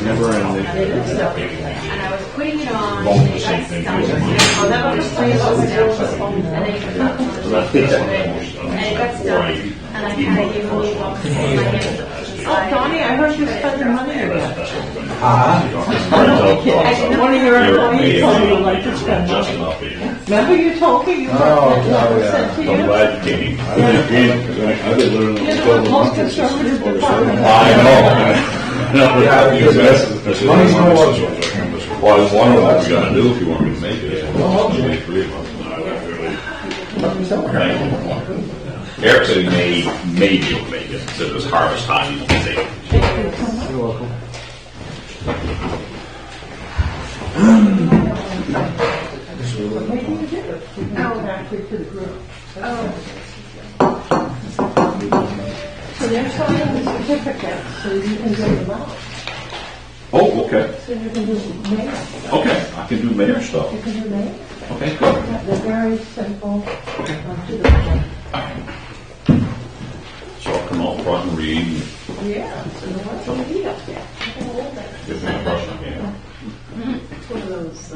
Never ending. And I was putting it on. Both the same thing. And then it got stuck. And I kind of gave a little walk to my hands. Oh, Donnie, I heard you spending money again. One of your employees told you like to spend money. Remember you told me you said to you? I'm glad you came. I've been learning. You're the most conservative department. I know. Money's no object. Well, I was wondering what we gotta do if you want me to make it. Maybe 3 of us. Eric said he may be able to make it. Said it was harvest time. He won't take it. You're welcome. Actually to the group. So they're signing the certificate, so you can get them out. Oh, okay. So you can do mail. Okay, I can do mayor stuff. You can do mail. Okay, good. They're very simple. To the point. So I'll come out front and read. Yeah, so what's the heat up there? Give me a brush on hand. It's one of those,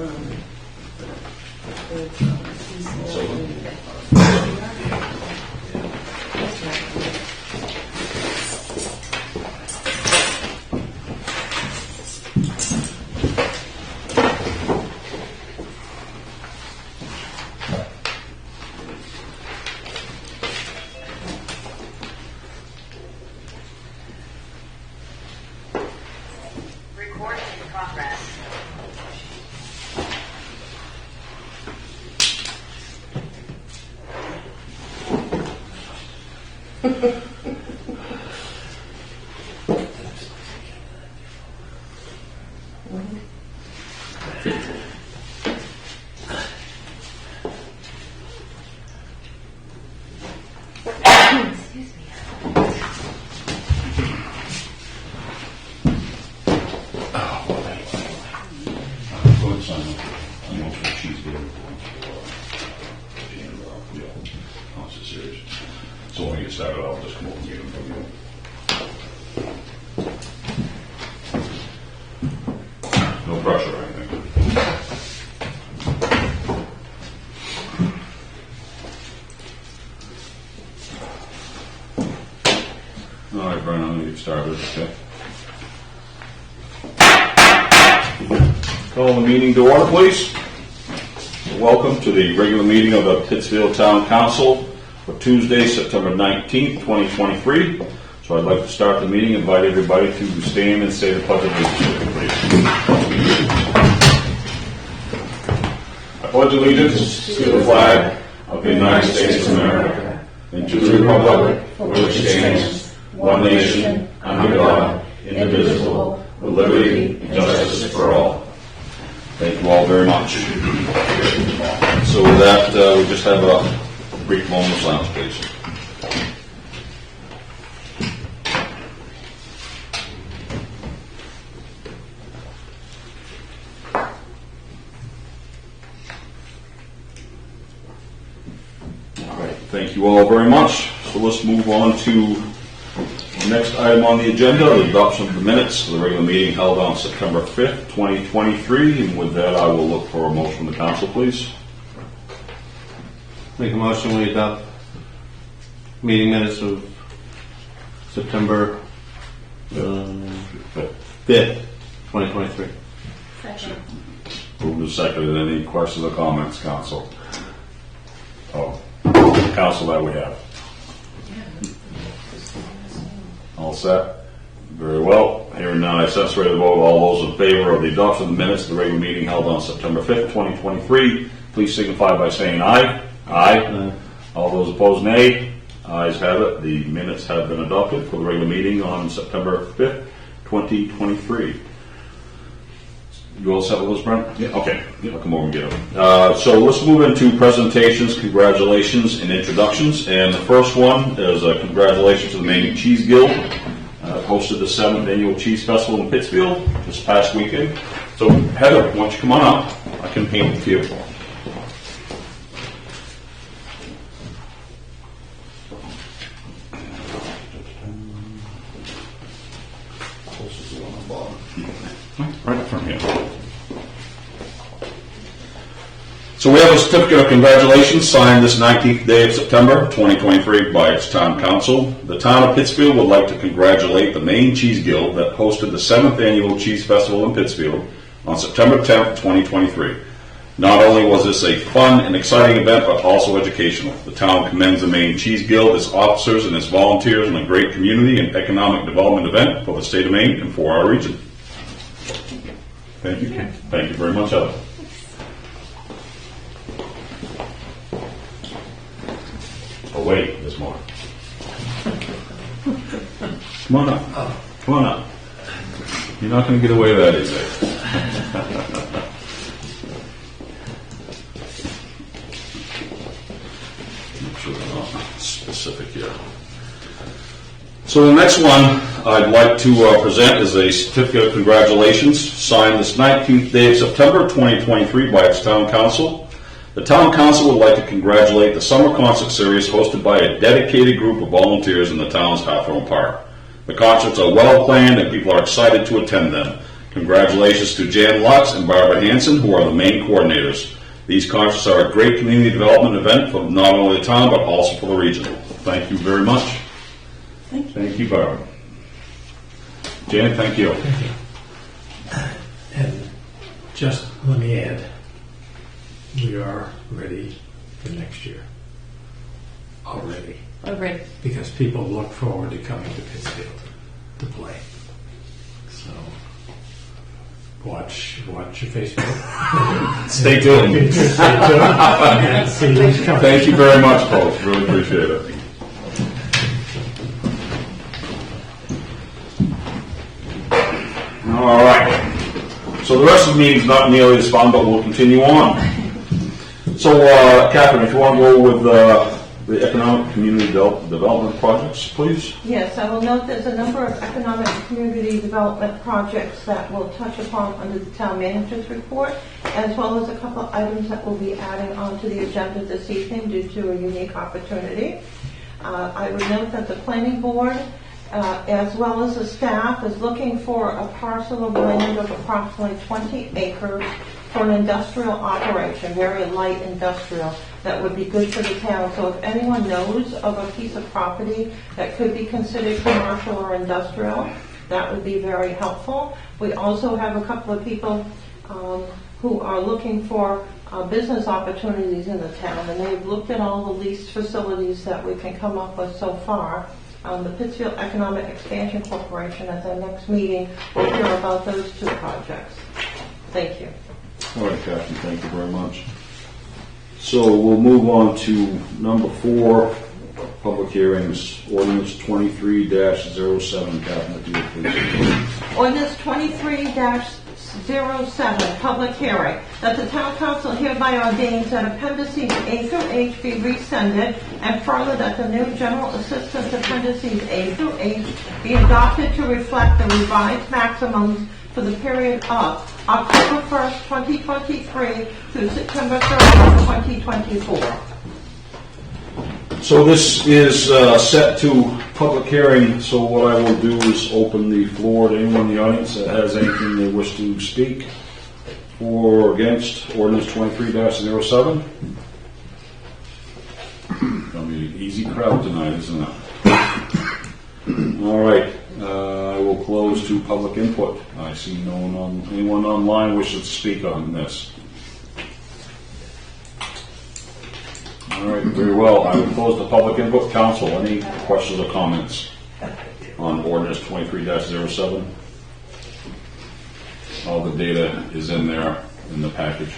Recording in progress. Go ahead, sign it. I'm going for cheese beer. Oh, it's serious. So when you get started, I'll just come over and get them from you. No pressure or anything. All right, Brian, I'm going to get started, okay? Call the meeting to order, please. Welcome to the regular meeting of the Pittsfield Town Council for Tuesday, September 19th, 2023. So I'd like to start the meeting, invite everybody to stand and say the Pledge of Allegiance, please. I pledge allegiance to the flag of the United States of America and to the republic for which it stands, one nation, under God, indivisible, with liberty and justice for all. Thank you all very much. So with that, we just have a brief moment of silence, please. All right, thank you all very much. So let's move on to the next item on the agenda, the adoption of the minutes of the regular meeting held on September 5th, 2023. And with that, I will look for a motion from the council, please. Make a motion we adopt meeting minutes of September 5th, 2023. Second. Moved and seconded. Any questions or comments, council? Oh, council that we have. All set? Very well. Hearing none, I set ready to vote. All those in favor of the adoption of the minutes of the regular meeting held on September 5th, 2023, please signify by saying aye. Aye. All those opposed, nay. Ayes have it. The minutes have been adopted for the regular meeting on September 5th, 2023. You all set with those, Brent? Yeah. Okay. I'll come over and get them. So let's move into presentations, congratulations, and introductions. And the first one is a congratulations to the Maine Cheese Guild. Hosted the 7th Annual Cheese Festival in Pittsfield this past weekend. So Heather, why don't you come on up? I can paint with you. the one on the bottom. Right from here. So we have a certificate of congratulations signed this 19th day of September 2023 by its town council. The town of Pittsfield would like to congratulate the Maine Cheese Guild that hosted the 7th annual Cheese Festival in Pittsfield on September 10th, 2023. Not only was this a fun and exciting event, but also educational. The town commends the Maine Cheese Guild, its officers, and its volunteers in a great community and economic development event for the state of Maine and for our region. Thank you. Thank you very much, Heather. Oh, wait, there's more. Come on up. Come on up. You're not going to get away with that easy. Make sure they're not specific here. So the next one I'd like to present is a certificate of congratulations signed this 19th day of September 2023 by its town council. The town council would like to congratulate the summer concert series hosted by a dedicated group of volunteers in the town's Hawthorne Park. The concerts are well planned and people are excited to attend them. Congratulations to Jan Lutz and Barbara Hansen, who are the main coordinators. These concerts are a great community development event for not only the town but also for the region. Thank you very much. Thank you, Barbara. Jan, thank you. And just let me add, we are ready for next year. Already. Already. Because people look forward to coming to Pittsfield to play. So watch your Facebook. Stay tuned. Stay tuned. And see who's coming. Thank you very much, folks. Really appreciate it. All right. So the rest of the meeting's not nearly as fun, but we'll continue on. So, Catherine, if you want to go with the economic community development projects, please. Yes, I will note there's a number of economic and community development projects that we'll touch upon under the town manager's report, as well as a couple of items that we'll be adding onto the agenda this evening due to a unique opportunity. I would note that the planning board, as well as the staff, is looking for a parcel of land of approximately 20 acres for an industrial operation, very light industrial, that would be good for the town. So if anyone knows of a piece of property that could be considered commercial or industrial, that would be very helpful. We also have a couple of people who are looking for business opportunities in the town, and they've looked at all the leased facilities that we can come up with so far. The Pittsfield Economic Expansion Corporation, at their next meeting, will hear about those two projects. Thank you. All right, Catherine, thank you very much. So we'll move on to number 4, public hearings, ordinance 23-07. Catherine, if you would please. Ordinance 23-07, public hearing, that the town council hereby ordains that appendices A through H be rescinded, and further that the new general assistance appendices A through H be adopted to reflect the revised maximums for the period of October 1st, 2023 through September 30th, 2024. So this is set to public hearing, so what I will do is open the floor to anyone in the audience that has anything they wish to speak for or against ordinance 23-07. Gonna be an easy crowd tonight, isn't it? All right, I will close to public input. I see anyone online wishes to speak on this. All right, very well. I will close the public input. Council, any questions or comments on ordinance 23-07? All the data is in there in the package.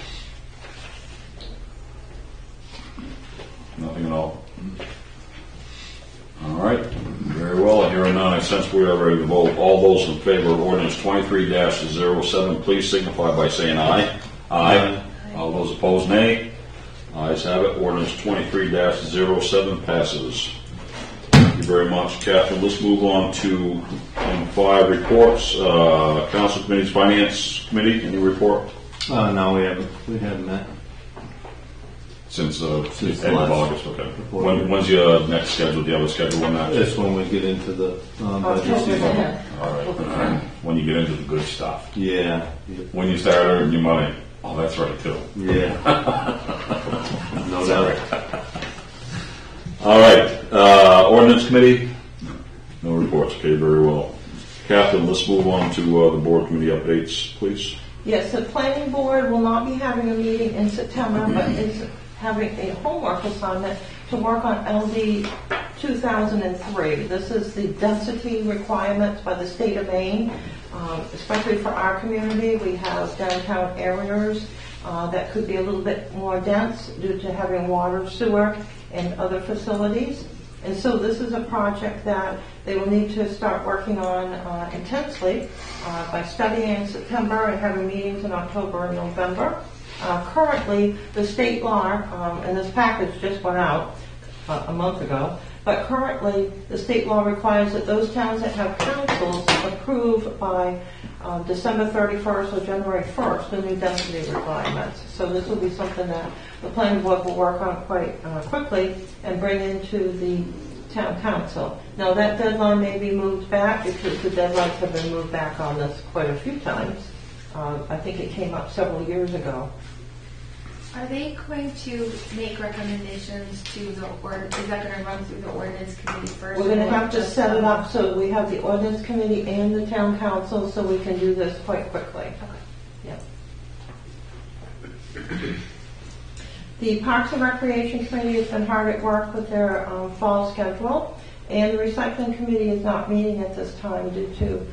Nothing at all. All right, very well. Here and now, I sense we are ready to vote. All those in favor of ordinance 23-07, please signify by saying aye. Aye. All those opposed, nay. Ayes have it. Ordinance 23-07 passes. Thank you very much, Catherine. Let's move on to item 5 reports. Council Committee's Finance Committee, any report? No, we haven't met. Since the Since end of last- August, okay. before- When's your next schedule? Do you have a schedule on that? That's when we get into the budget October season. 10th. All right. When you get into the good stuff. Yeah, When you start earning your money. Oh, that's right, too. yeah. No doubt. All right, ordinance committee? No reports, okay, very well. Captain, let's move on to the board committee updates, please. Yes, the planning board will not be having a meeting in September, but is having a homework assignment to work on LD 2003. This is the density requirements by the state of Maine, especially for our community. We have downtown areas that could be a little bit more dense due to having water, sewer, and other facilities. And so this is a project that they will need to start working on intensely by studying in September and having meetings in October and November. Currently, the state law, and this package just went out a month ago, but currently the state law requires that those towns that have councils approve by December 31st or January 1st the new density requirements. So this will be something that the planning board will work on quite quickly and bring into the town council. Now that deadline may be moved back because the deadlines have been moved back on this quite a few times. I think it came up several years ago. Are they going to make recommendations to the ordinance? Is that going to run through the ordinance committee first? We're going to or have to just set it the- up so we have the ordinance committee and the town council so we can do this quite quickly. Yeah. The Parks and Recreation Committee has been hard at work with their fall schedule, and the Recycling Committee is not meeting at this time due to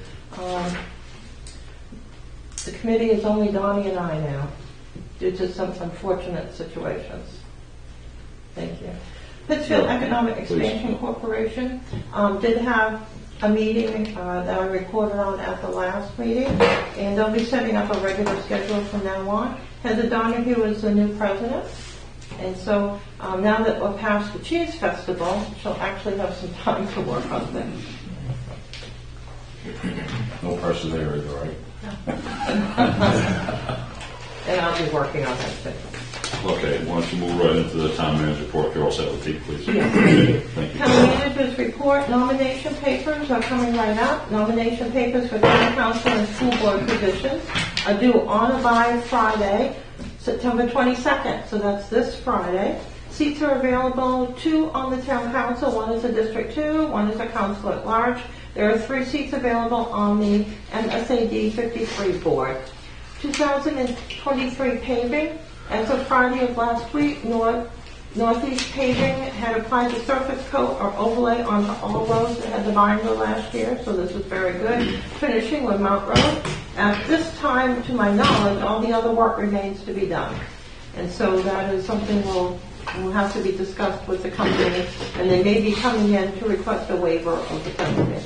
the committee is only Donnie and I now, due to some unfortunate situations. Thank you. Pittsfield Economic Expansion Corporation did have a meeting that I recorded on at the last meeting, and they'll be setting up a regular schedule from now on. Heather Donahue is the new president, and so now that we're past the Cheese Festival, she'll actually have some time to work on things. No pressure there either, right? And I'll be working on that too. Okay, why don't you move right into the town manager report, Carol Sabatini, please. Yeah. Thank you. Town managers report, nomination papers are coming right up. Nomination papers for town council and school board positions are due on or by Friday, September 22nd, so that's this Friday. Seats are available, 2 on the town council, 1 is a District 2, 1 is a council at large. There are 3 seats available on the MSAD 53 board. 2023 paving, as of Friday of last week, Northeast Paving had applied the surface coat or overlay onto all roads that had the binder last year, so this is very good. Finishing with Mount Road. At this time, to my knowledge, all the other work remains to be done. And so that is something will have to be discussed with the company, and they may be coming in to request a waiver of the penalty.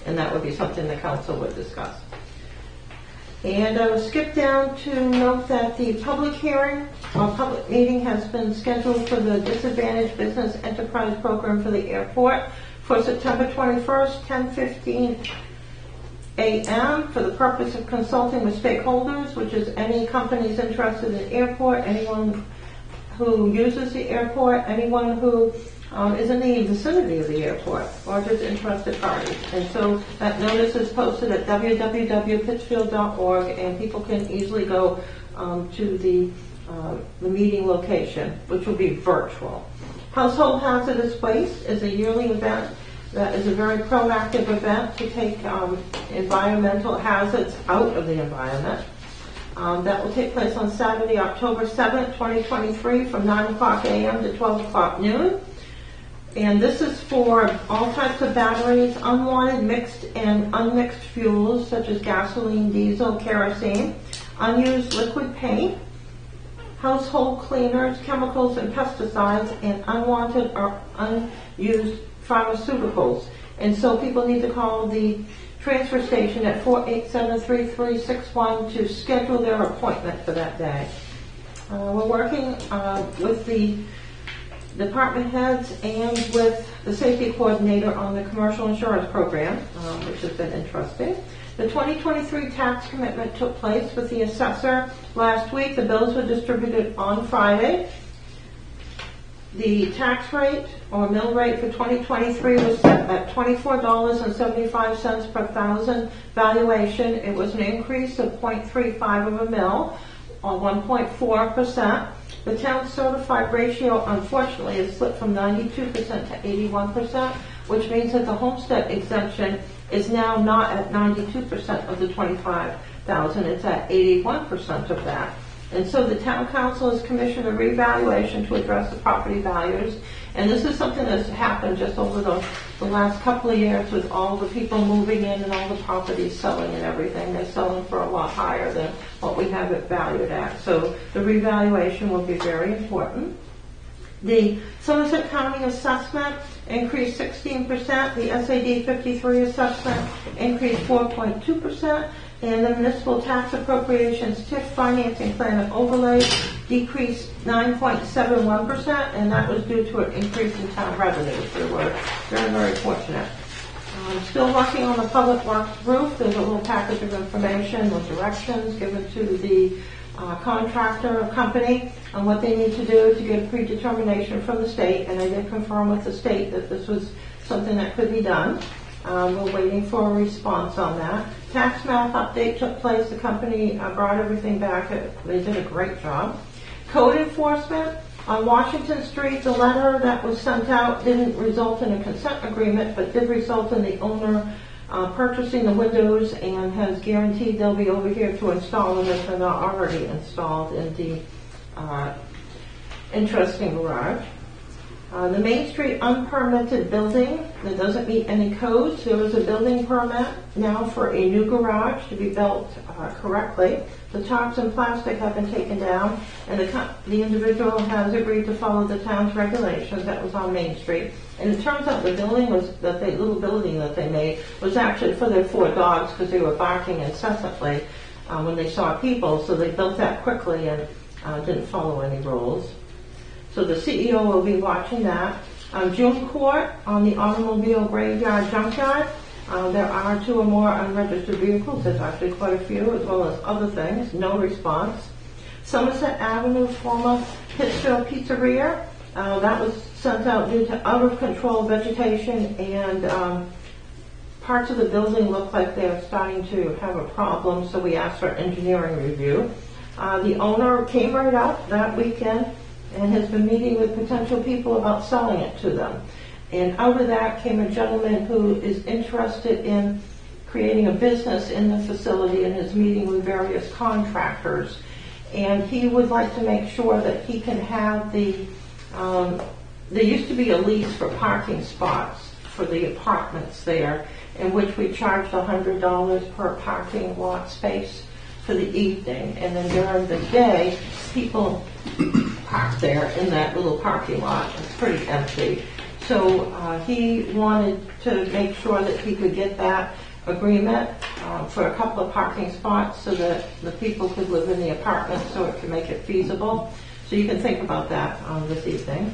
And that would be something the council would discuss. And I will skip down to note that the public hearing, or public meeting has been scheduled for the Disadvantaged Business Enterprise Program for the airport for September 21st, 10:15 a.m. for the purpose of consulting with stakeholders, which is any companies interested in the airport, anyone who uses the airport, anyone who is in the vicinity of the airport, or just interested parties. And so that notice is posted at www.pittsfield.org, and people can easily go to the meeting location, which will be virtual. Household Hazardous Waste is a yearly event that is a very proactive event to take environmental hazards out of the environment. That will take place on Saturday, October 7th, 2023 from 9 o'clock a.m. to 12 o'clock noon. And this is for all types of batteries, unwanted mixed and unmixed fuels such as gasoline, diesel, kerosene, unused liquid paint, household cleaners, chemicals and pesticides, and unwanted or unused pharmaceuticals. And so people need to call the transfer station at 487-3361 to schedule their appointment for that day. We're working with the department heads and with the safety coordinator on the commercial insurance program, which has been interesting. The 2023 tax commitment took place with the assessor last week. The bills were distributed on Friday. The tax rate or mill rate for 2023 was set at $24.75 per thousand valuation. It was an increase of 0.35 of a mill or 1.4%. The town certified ratio, unfortunately, has slipped from 92% to 81%, which means that the homestead exemption is now not at 92% of the 25,000. It's at 81% of that. And so the town council has commissioned a revaluation to address the property values. And this is something that's happened just over the last couple of years with all the people moving in and all the properties selling and everything. They're selling for a lot higher than what we have it valued at. So the revaluation will be very important. The Somerset County assessment increased 16%. The SAD 53 assessment increased 4.2%. And the municipal tax appropriations TIF financing plan and overlay decreased 9.71%, and that was due to an increase in town revenues. We were very, very fortunate. Still working on the public works roof. There's a little package of information with directions given to the contractor company on what they need to do to get a predetermination from the state, and I did confirm with the state that this was something that could be done. We're waiting for a response on that. Tax map update took place. The company brought everything back. They did a great job. Code enforcement on Washington Street. The letter that was sent out didn't result in a consent agreement, but did result in the owner purchasing the windows and has guaranteed they'll be over here to install them if they're not already installed in the interesting garage. The Main Street unpermitted building that doesn't meet any codes. There was a building permit now for a new garage to be built correctly. The tops and plastic have been taken down, and the individual has agreed to follow the town's regulations. That was on Main Street. And it turns out the building little building that they made was actually for their 4 dogs because they were barking incessantly when they saw people. So they built that quickly and didn't follow any rules. So the CEO will be watching that. June Court on the automobile graveyard junkyard. There are 2 or more unregistered vehicles. There's actually quite a few, as well as other things. No response. Somerset Avenue, former Pittsfield Pizzeria. That was sent out due to out of control vegetation, and parts of the building look like they're starting to have a problem, so we asked for engineering review. The owner came right out that weekend and has been meeting with potential people about selling it to them. And out of that came a gentleman who is interested in creating a business in the facility and is meeting with various contractors. And he would like to make sure that he can have there used to be a lease for parking spots for the apartments there, in which we charged $100 per parking lot space for the evening. And then during the day, people park there in that little parking lot. It's pretty empty. So he wanted to make sure that he could get that agreement for a couple of parking spots so that the people could live in the apartment, so it could make it feasible. So you can think about that this evening.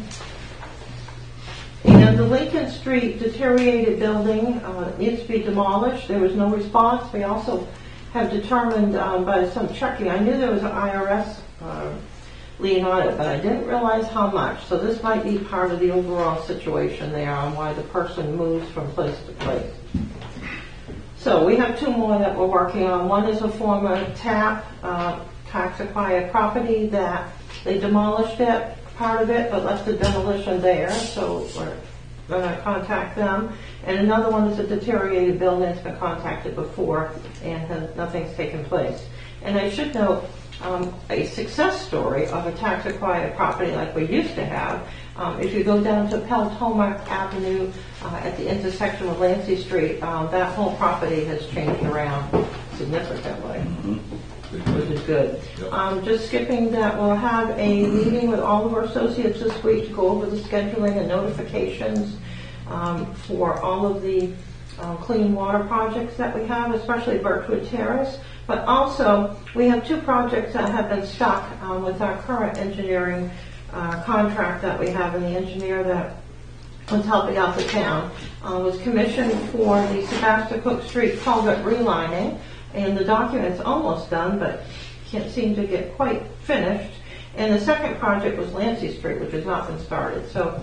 And the Lincoln Street deteriorated building needs to be demolished. There was no response. We also have determined by some checking, I knew there was an IRS lien on it, but I didn't realize how much. So this might be part of the overall situation there on why the person moves from place to place. So we have 2 more that we're working on. One is a former TAP, tax acquired property, that they demolished it, part of it, but left the demolition there. So we're going to contact them. And another one is a deteriorated building that's been contacted before and nothing's taken place. And I should note, a success story of a tax acquired property like we used to have. If you go down to Peltomac Avenue at the intersection with Lancey Street, that whole property has changed around significantly, which is good. Yep. Just skipping that, we'll have a meeting with all of our associates this week to go over the scheduling and notifications for all of the clean water projects that we have, especially Birchwood Terrace. But also, we have 2 projects that have been stuck with our current engineering contract that we have, and the engineer that was helping out the town was commissioned for the Sebastian Street culvert relining, and the document's almost done, but can't seem to get quite finished. And the second project was Lancey Street, which has not been started. So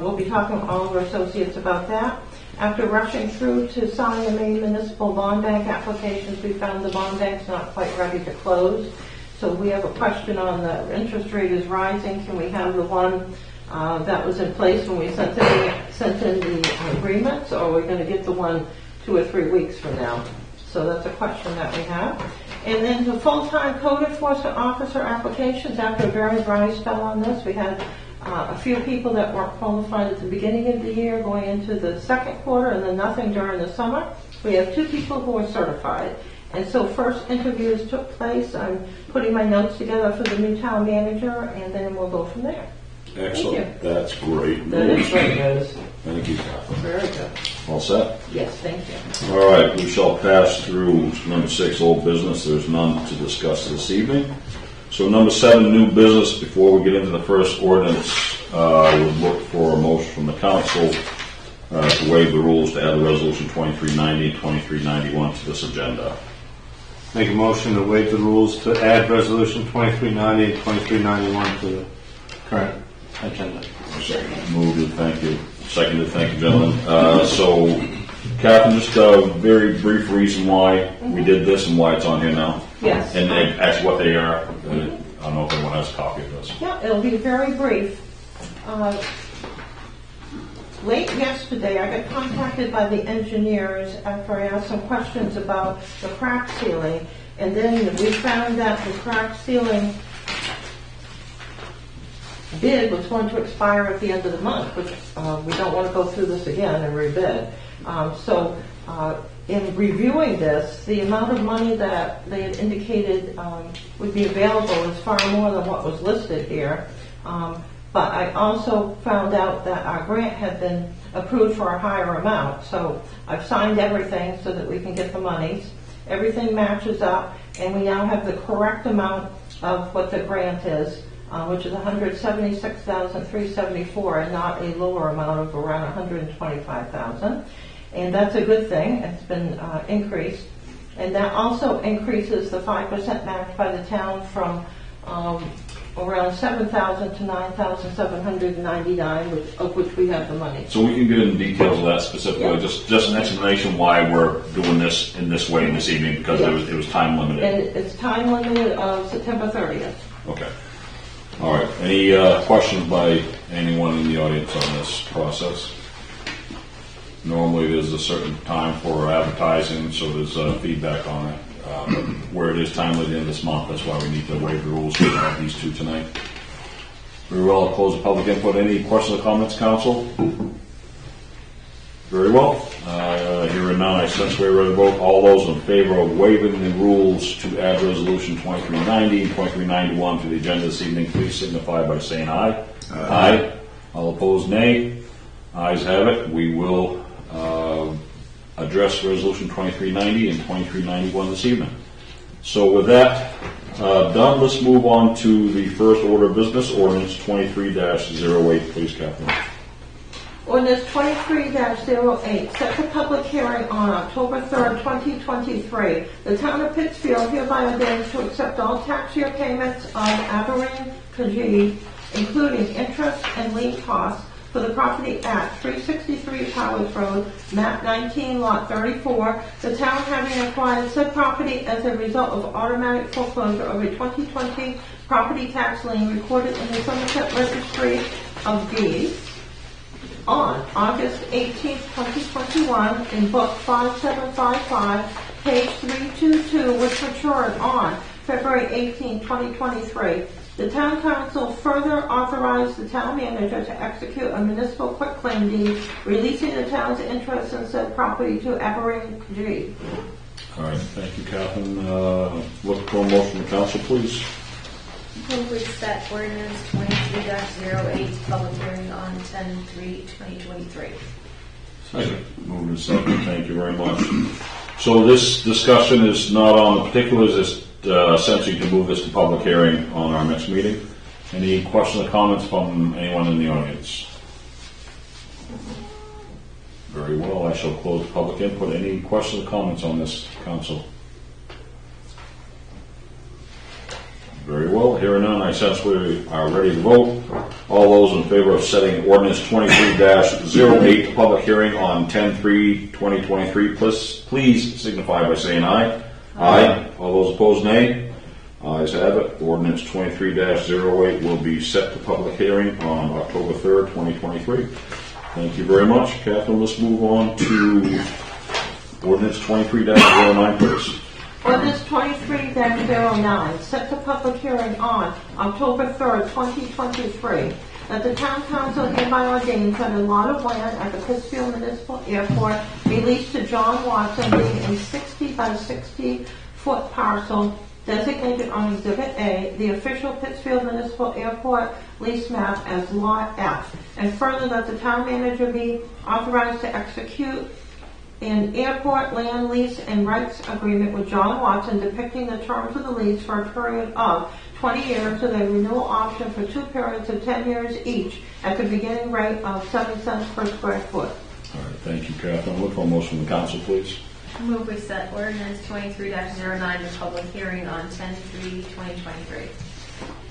we'll be talking to all of our associates about that. After rushing through to sign the Maine Municipal Bond Bank applications, we found the bond bank's not quite ready to close. So we have a question on the interest rate is rising. Can we have the one that was in place when we sent in the agreements, or are we going to get the one 2 or 3 weeks from now? So that's a question that we have. And then the full-time code enforcement officer applications, after a very dry spell on this, we had a few people that weren't qualified at the beginning of the year going into the second quarter, and then nothing during the summer. We have 2 people who are certified. And so first interviews took place. I'm putting my notes together for the new town manager, and then we'll go from there. Excellent. That's great That is news. great news. Thank you, Catherine. Very good. All set? Yes, thank you. All right, we shall pass through number 6, old business. There's none to discuss this evening. So number 7, new business. Before we get into the first ordinance, I would look for a motion from the council to waive the rules to add the resolution 2390 and 2391 to this agenda. Make a motion to waive the rules to add resolution 2390 and 2391 to the current agenda. Moved it, thank you. Seconded, thank you, gentlemen. So, Catherine, just a very brief reason why we did this and why it's on here now. Yes. And actually what they are. I don't know if anyone has a copy of this. Yeah, it'll be very brief. Late yesterday, I got contacted by the engineers after I asked some questions about the crack ceiling, and then we found that the crack ceiling bid was going to expire at the end of the month, which we don't want to go through this again and rebid. In reviewing this, the amount of money that they had indicated would be available is far more than what was listed here. But I also found out that our grant had been approved for a higher amount. So I've signed everything so that we can get the monies. Everything matches up, and we now have the correct amount of what the grant is, which is $176,374, and not a lower amount of around $125,000. And that's a good thing. It's been increased. And that also increases the 5% match by the town from around $7,000 to $9,799, of which we have the money. So we can get into details of that specifically, Yeah. just an explanation why we're doing this in this way this evening, because Yeah. it was time limited. And it's time limited of September 30th. Okay. All right. Any questions by anyone in the audience on this process? Normally there's a certain time for advertising, so there's feedback on it. Where it is timely at the end of this month, that's why we need to waive the rules to have these 2 tonight. Very well, I'll close the public input. Any questions or comments, council? Very well. Hearing none, I sense we're ready to vote. All those in favor of waiving the rules to add resolution 2390 and 2391 to the agenda this evening, please signify by saying aye. Aye. All opposed, nay. Ayes have it. We will address resolution 2390 and 2391 this evening. So with that done, let's move on to the first order of business, ordinance 23-08. Please, Catherine. Ordinance 23-08 sets a public hearing on October 3rd, 2023. The town of Pittsfield hereby ordains to accept all tax year payments of Aberrant Kajee, including interest and lien costs, for the property at 363 Powers Road, map 19, lot 34, the town having acquired said property as a result of automatic foreclosure of a 2020 property tax lien recorded in the Somerset Registry of Deeds on August 18, 2021, in book 5755, page 322, which matured on February 18, 2023. The town council further authorized the town manager to execute a municipal quitclaim deed releasing the town's interest in said property to Aberrant Kajee. All right, thank you, Catherine. Look for a motion from the council, please. Move we set ordinance 23-08 public hearing on 10/3/2023. Second. Moved and seconded. Thank you very much. So this discussion is not on the particulars. It's essentially to move this to public hearing on our next meeting. Any questions or comments from anyone in the audience? Very well. I shall close public input. Any questions or comments on this, council? Very well. Hearing none, I sense we are ready to vote. All those in favor of setting ordinance 23-08 public hearing on 10/3/2023, please signify by saying aye. Aye. All those opposed, nay. Ayes have it. Ordinance 23-08 will be set to public hearing on October 3rd, 2023. Thank you very much. Catherine, let's move on to ordinance 23-09, please. Ordinance 23-09, set the public hearing on October 3rd, 2023, that the town council hereby ordains that a lot of land at the Pittsfield Municipal Airport be leased to John Watson, being a 60 by 60 foot parcel designated on Exhibit A, the official Pittsfield Municipal Airport lease map as Lot F, and further that the town manager be authorized to execute an airport land lease and rights agreement with John Watson depicting the terms of the lease for a period of 20 years with a renewal option for 2 periods of 10 years each at the beginning rate of 70 cents per square foot. All right, thank you, Catherine. Look for a motion from the council, please. Move we set ordinance 23-09 to public hearing on 10/3/2023.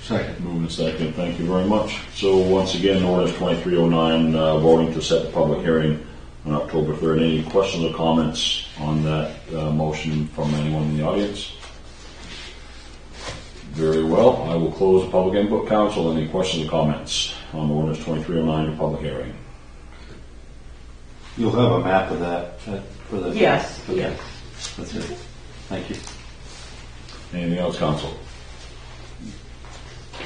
Second. Moving and second, thank you very much. So once again, ordinance 2309, voting to set the public hearing on October 3rd. Any questions or comments on that motion from anyone in the audience? Very well. I will close the public input. Council, any questions or comments on ordinance 2309 to public hearing? You'll have a map of that for the... Yes, Okay. yes. That's it. Thank you. Anything else, council?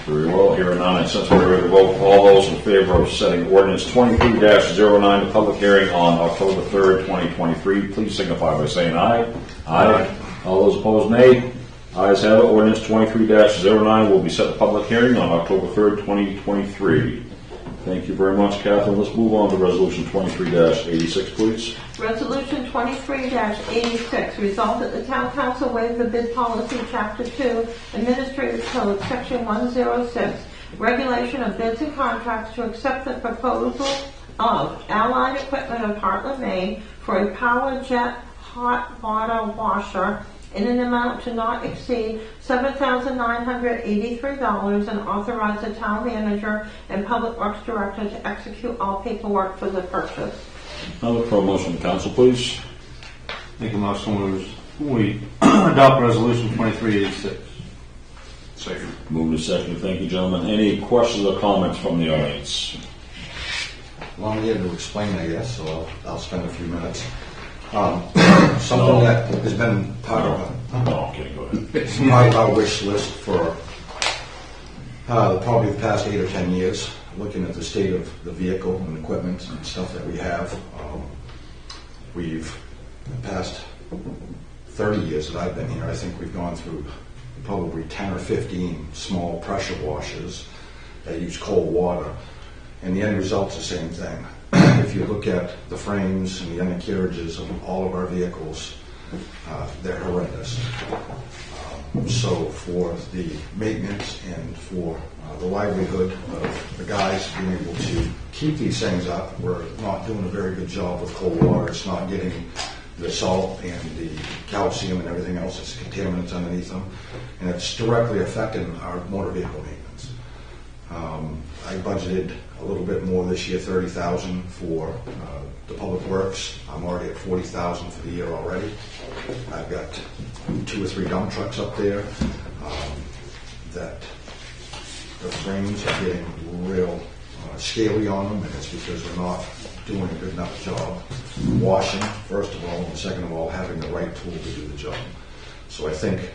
Very well. Hearing none, since we're ready to vote, all those in favor of setting ordinance 23-09 to public hearing on October 3rd, 2023, please signify by saying aye. Aye. All those opposed, nay. Ayes have it. Ordinance 23-09 will be set to public hearing on October 3rd, 2023. Thank you very much, Catherine. Let's move on to resolution 23-86, please. Resolution 23-86, resolved that the town council waive the bid policy, chapter 2, administrative code, section 106, regulation of bids and contracts, to accept the proposal of Allied Equipment of Heartland, Maine for a power jet hot water washer in an amount to not exceed $7,983, and authorize the town manager and public works director to execute all paperwork for the purchase. I'll look for a motion from council, please. Make a motion we adopt resolution 2386. Second. Moving to second. Thank you, gentlemen. Any questions or comments from the audience? Well, I'm here to explain, I guess, so I'll spend a few minutes. Something that has been part of No, okay, go ahead. it's part of our wish list for probably the past 8 or 10 years, looking at the state of the vehicle and equipment and stuff that we have. We've, in the past 30 years that I've been here, I think we've gone through probably 10 or 15 small pressure washers that use cold water, and the end result's the same thing. If you look at the frames and the undercarriages of all of our vehicles, they're horrendous. So for the maintenance and for the livelihood of the guys being able to keep these things up, we're not doing a very good job with cold water. It's not getting the salt and the calcium and everything else that's contaminants underneath them, and it's directly affecting our motor vehicle maintenance. I budgeted a little bit more this year, $30,000 for the public works. I'm already at $40,000 for the year already. I've got 2 or 3 dump trucks up there that the frames are getting real scaly on them, and it's because we're not doing a good enough job washing, first of all, and second of all, having the right tool to do the job. So I think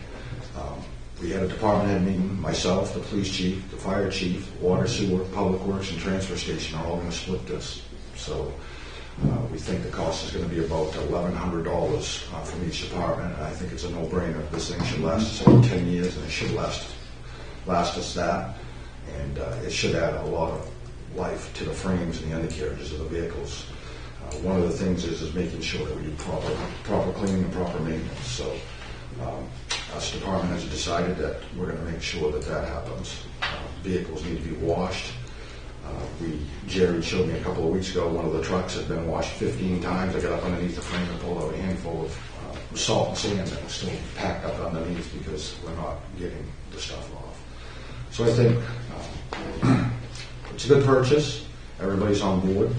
we had a department head meeting, myself, the police chief, the fire chief, water, sewer, public works, and transfer station are all going to split this. So we think the cost is going to be about $1,100 from each department, and I think it's a no-brainer. This thing should last us over 10 years, and it should last us that, and it should add a lot of life to the frames and the undercarriages of the vehicles. One of the things is making sure that we do proper cleaning and proper maintenance. So us department has decided that we're going to make sure that that happens. Vehicles need to be washed. Jerry showed me a couple of weeks ago, one of the trucks had been washed 15 times. I got up underneath the frame and pulled out a handful of salt and sand that was still packed up underneath because we're not getting the stuff off. So I think it's a good purchase. Everybody's on board.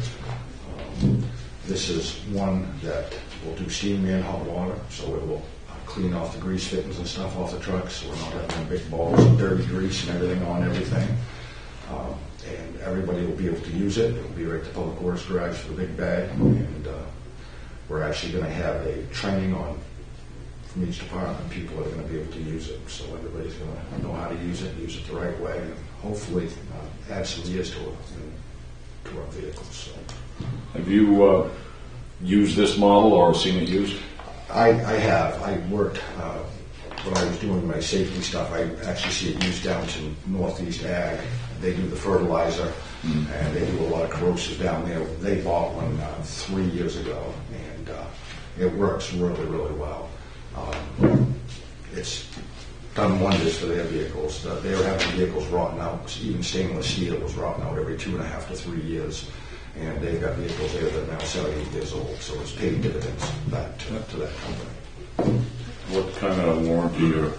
This is one that will do steam and hot water, so it will clean off the grease fittings and stuff off the trucks, so we're not having big balls of dirty grease and everything on everything. And everybody will be able to use it. It will be right at the Public Works garage for the big bag. And we're actually going to have a training on from each department. People are going to be able to use it. So everybody's going to know how to use it the right way, and hopefully add some years to our vehicles. So. Have you used this model or seen it used? I have. I worked, when I was doing my safety stuff, I actually see it used down to Northeast Ag. They do the fertilizer, and they do a lot of corrosives down there. They bought one 3 years ago, and it works really, really well. It's done wonders for their vehicles. They were having vehicles rotten out. Even stainless steel was rotten out every 2.5 to 3 years. And they've got vehicles there that are now 70 years old, so it's paid dividends back to that company. What kind of warranty or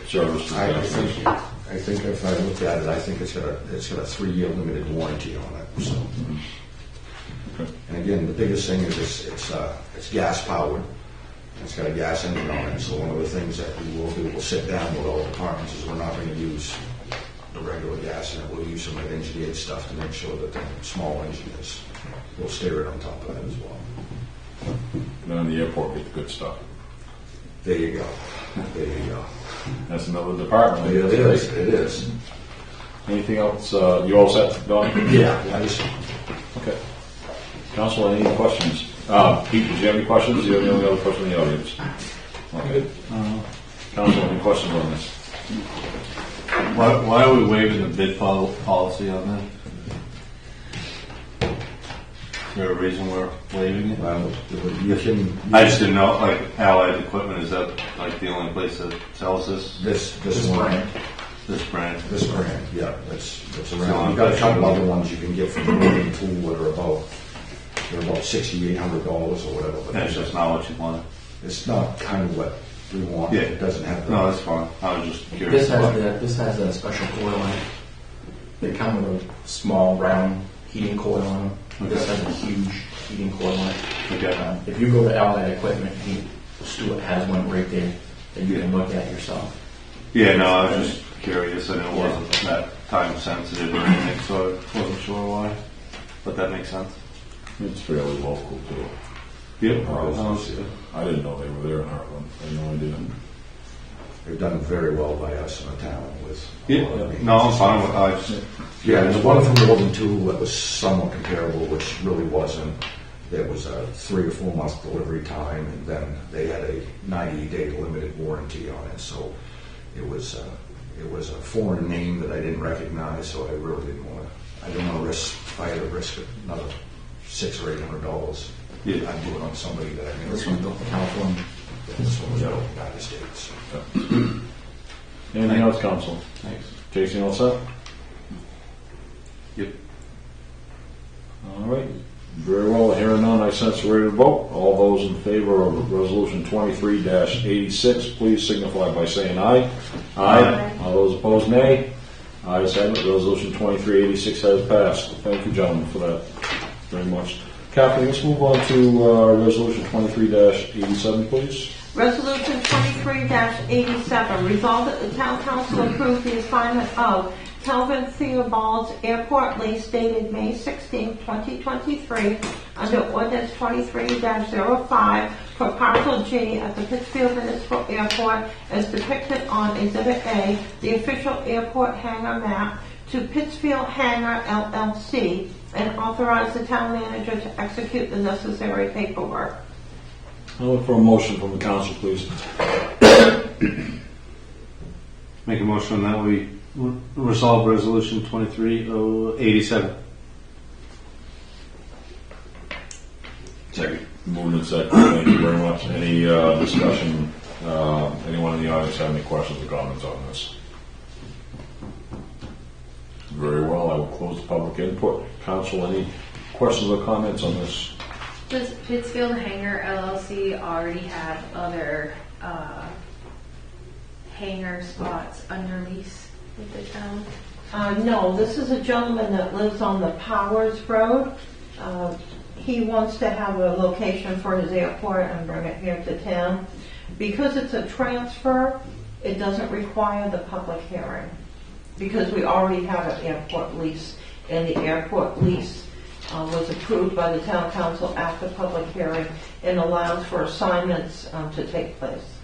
service does that have? I think if I look at it, I think it's got a 3-year limited warranty on it. So. Okay. And again, the biggest thing is it's gas powered. It's got a gas engine on it. So one of the things that we will do, we'll sit down with all departments, is we're not going to use the regular gas in it. We'll use some of the engineered stuff to make sure that the small engine is, we'll steer it on top of that as well. Then in the airport, get the good stuff. There you go. There you go. That's another department. It is. It is. Anything else? You all set, Don? Yeah. I just, Okay. Council, any questions? Pete, did you have any questions? Do you have any other questions in the audience? Okay. Council, any questions on this? Why are we waiving the bid policy on that? Is there a reason we're waiving it? well, you can. I just didn't know, like Allied Equipment, is that like the only place that sells this This brand. This brand? This brand, yeah, that's around. You've got a couple other ones you can get from the Northern Tool that are about $6,800 or whatever. But That's just not what you wanted. it's not kind of what we want. Yeah. It doesn't have the. No, that's fine. I was just curious. This has a special coil on it. They come with a small round heating coil on them. This has a huge heating coil on it. Okay. If you go to Allied Equipment, Stuart has one right there that you can look at yourself. Yeah, no, I was just curious. I know it wasn't that time sensitive or anything, so I wasn't sure why. But that makes sense. It's fairly local, too. Yep. I didn't know they were there in Heartland. I had no idea. They've done very well by us in the town with. Yeah. No, I'm fine with. I just. Yeah, there's one from Northern Tool that was somewhat comparable, which really wasn't. There was a 3 or 4 month delivery time, and then they had a 90-day limited warranty on it. So it was a foreign name that I didn't recognize, so I really didn't want to. I didn't want to risk. If I had to risk another $600 or $800, Yeah. I'd do it on somebody that I knew. This one's built in California. This one was built in the United States. Anything else, Council? Thanks. Jason, all set? Yep. All right. Very well. Hearing none, I sense ready to vote. All those in favor of Resolution 23-86, please signify by saying aye. Aye. All those opposed, nay. Ayes have it. Resolution 2386 has passed. Thank you, gentlemen, for that very much. Catherine, let's move on to Resolution 23-87, please. Resolution 23-87, resolved that the town council approve the assignment of Kelvin Theobald's airport lease dated May 16, 2023, under ordinance 23-05 for parcel G at the Pittsfield Municipal Airport as depicted on Exhibit A, the official airport hangar map, to Pittsfield Hangar LLC, and authorize the town manager to execute the necessary paperwork. I'll look for a motion from the council, please. Make a motion that we resolve Resolution 23-87. Second. Moving and second. Thank you very much. Any discussion? Anyone in the audience have any questions or comments on this? Very well. I will close the public input. Council, any questions or comments on this? Does Pittsfield Hangar LLC already have other hangar spots under lease? with the town? No, this is a gentleman that lives on the Powers Road. He wants to have a location for his airport and bring it here to town. Because it's a transfer, it doesn't require the public hearing. Because we already have an airport lease, and the airport lease was approved by the town council after public hearing and allows for assignments to take place.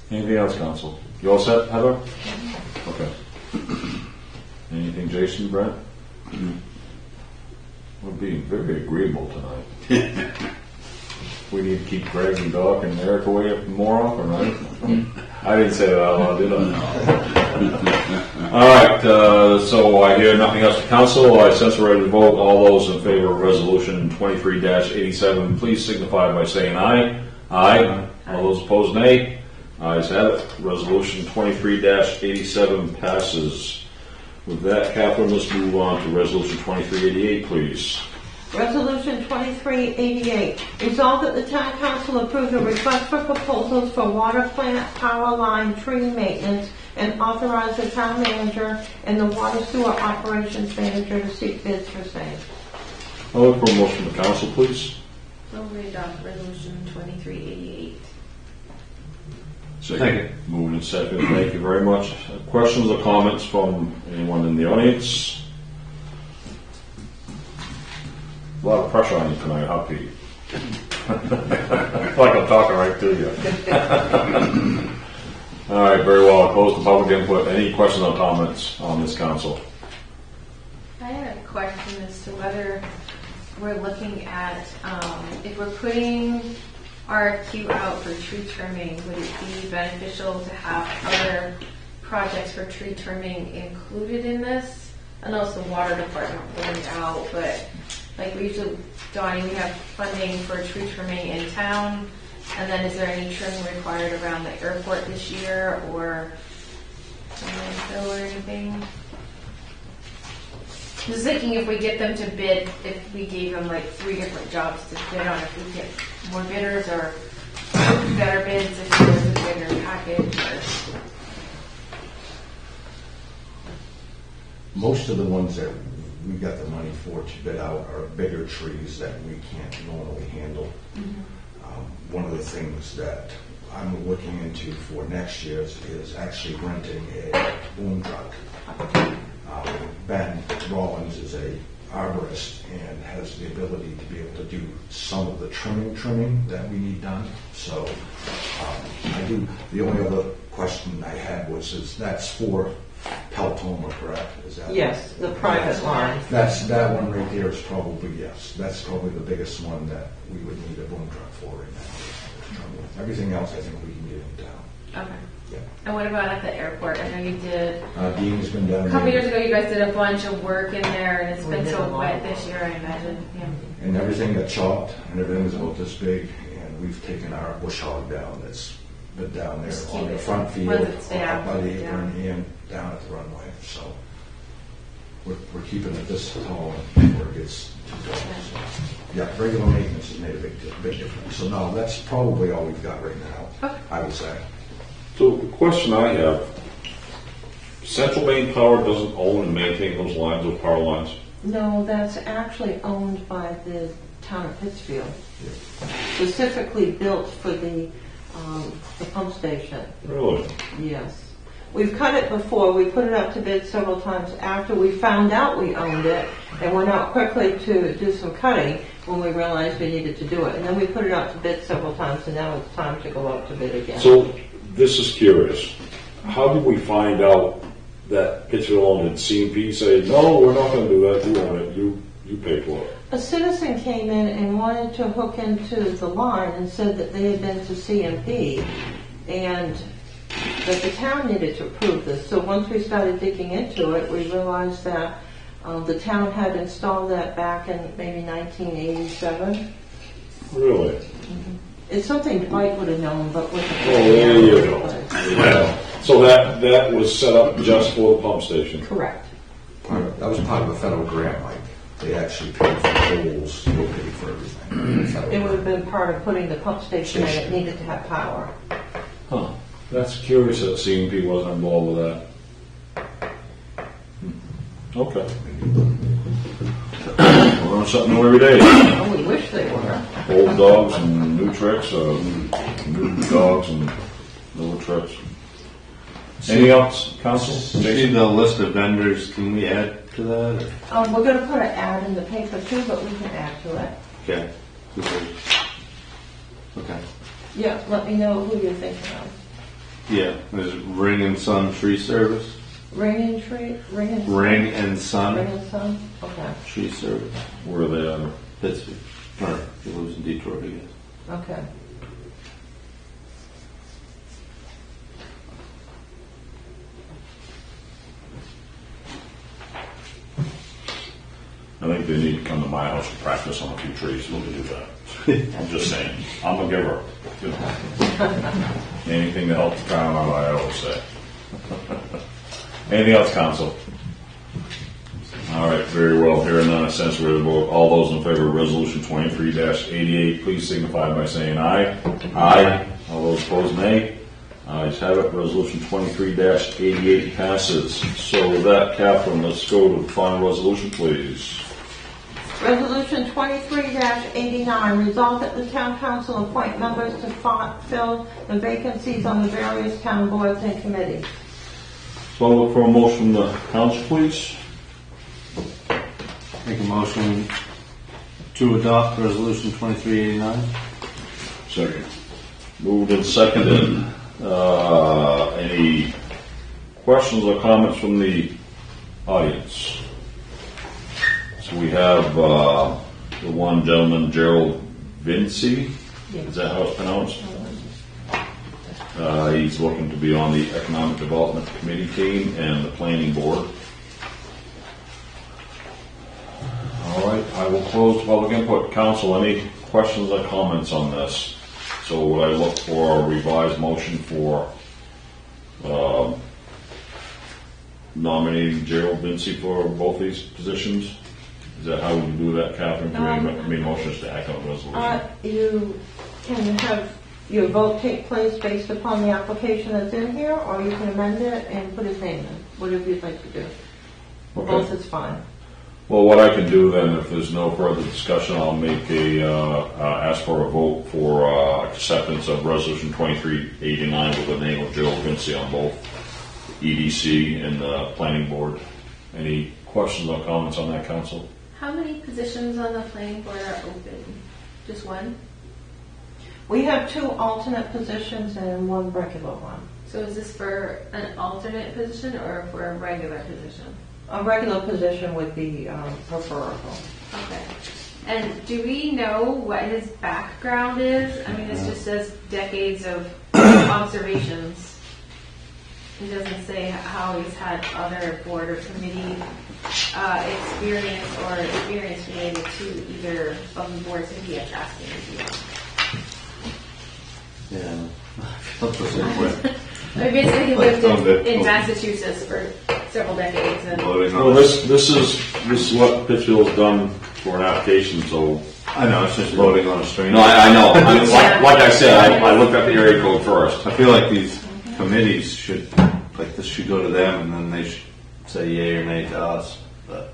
Anything else, council? You all set, Heather? Okay. Anything, Jason, Brent? We're being very agreeable tonight. We need to keep Greg and Doc and Eric away more often, right? I didn't say that out loud, did I? All right, so I hear nothing else to council. I sense we're ready to vote. All those in favor of resolution 23-87, please signify by saying aye. Aye. All those opposed, nay. Ayes have it. Resolution 23-87 passes. With that, Catherine, let's move on to resolution 2388, please. Resolution 2388, resolved that the town council approve a request for proposals for water plant, power line, tree maintenance, and authorize the town manager and the water sewer operations manager to seek bids for same. I'll look for a motion from the council, please. So we adopt resolution 2388. Second. Moving and second. Thank you very much. Questions or comments from anyone in the audience? A lot of pressure on you tonight, huh, Pete? Like I'm talking right to you. All right, very well. I'll close the public input. Any questions or comments on this council? I had a question as to whether we're looking at, if we're putting RFQ out for tree trimming, would it be beneficial to have other projects for tree trimming included in this? I know it's the water department going out, but like we usually, Donnie, we have funding for tree trimming in town, and then is there any trimming required around the airport this year or landfill or anything? Just thinking if we get them to bid, if we gave them like 3 different jobs to bid on, if we get more bidders or better bids, if there's a bigger package or... Most of the ones that we got the money for to bid out are bigger trees that we can't normally handle. One of the things that I'm looking into for next year is actually renting a boom truck. Ben Rollins is a arborist and has the ability to be able to do some of the trimming that we need done. So I do. The only other question I had was that's for Peltoma, correct? Is that Yes, the private line. that one right there is probably, yes. That's probably the biggest one that we would need a boom truck for right now. Everything else I think we can get in town. Okay. Yeah. And what about at the airport? I know you did, Dean's been down a couple there. years ago you guys did a bunch of work in there and it's We been did a so lot wet of this work. year, I imagine. Yeah. And everything got chopped, and everything was about this big, and we've taken our bush hog down that's been down there Just on keep the it- front field, was it stay up by out? the Yeah. apron, and down at the runway. So we're keeping it this tall before it gets too tall. So, yeah, regular maintenance has made a big difference. So no, that's probably all we've got right now, Okay. I would say. So the question I have, Central Maine Power doesn't own and maintain those lines, those power lines? No, that's actually owned by the town of Pittsfield. Specifically built for the pump station. Really? Yes. We've cut it before. We put it up to bid several times after we found out we owned it and went out quickly to do some cutting when we realized we needed to do it. And then we put it out to bid several times and now it's time to go out to bid again. So this is curious. How did we find out that Pittsfield owned it? CMP say, no, we're not going to do that. You own it. You pay for it. A citizen came in and wanted to hook into the line and said that they had been to CMP and that the town needed to approve this. So once we started digging into it, we realized that the town had installed that back in maybe 1987. Really? It's something Dwight would have known, but with the... Oh, there you go. Yeah. So that was set up just for the pump station? Correct. That was part of a federal grant, Mike. They actually paid for the poles, they paid for everything. It would have been part of putting the pump station in. It needed to have power. Huh, that's curious that CMP wasn't involved with that. Okay. Learn something new every day. Oh, we wish they were. Old dogs and new tricks, new dogs and little tricks. Anything else, council? See the list of vendors, can we add to that? or- We're gonna put an ad in the paper too, but we can add to it. Okay. Okay. Yeah, let me know who you're thinking of. Yeah, there's Ring and Son Tree Service. Ring and Tree, Ring and Son? Ring and Son Ring and Son, okay, Tree Service. Where are they at? Pittsburgh. Or he lives in Detroit, I guess. okay. I think they need to come to my house and practice on a few trees when they do that. I'm just saying, I'm a giver, you know. Anything to help the town out, I always say. Anything else, council? All right, very well. Hearing none, I sense we're to vote. All those in favor of resolution 23-88, please signify by saying aye. Aye. All those opposed, nay. Ayes have it. Resolution 23-88 passes. So with that, Catherine, let's go to the final resolution, please. Resolution 23-89, resolved that the town council appoint members to fill the vacancies on the various town boards and committees. So I'll look for a motion from the council, please. Make a motion to adopt resolution 2389. Second. Moved and seconded. Any questions or comments from the audience? So we have the one gentleman, Gerald Vinci. Is that how it's pronounced? He's looking to be on the Economic Development Committee team and the Planning Board. All right, I will close public input. Council, any questions or comments on this? So would I look for a revised motion for nominating Gerald Vinci for both these positions? Is that how we do that, Catherine? Do we motions to act on the resolution? You can have your vote take place based upon the application that's in here, or you can amend it and put his name in, whatever you'd like to do. Okay. Both is fine. Well, what I can do then, if there's no further discussion, I'll make ask for a vote for acceptance of Resolution 2389 with the name of Gerald Vinci on both EDC and the Planning Board. Any questions or comments on that, Council? How many positions on the planning board are open? Just one? We have 2 alternate positions and 1 regular one. So is this for an alternate position or for a regular position? A regular position would be preferable. Okay. And do we know what his background is? I mean, this just says decades of observations. It doesn't say how he's had other board or committee experience or experience related to either of the boards that he is asking to be on. Yeah. That's the same way. I mean, basically, he lived in Massachusetts for several decades, and Well, this is what Pittsfield's done for an application, so. I know, it's just loading on a string. No, I know. Like I said, I looked up the area code first. I feel like these committees should, like this should go to them and then they should say yay or nay to us. But,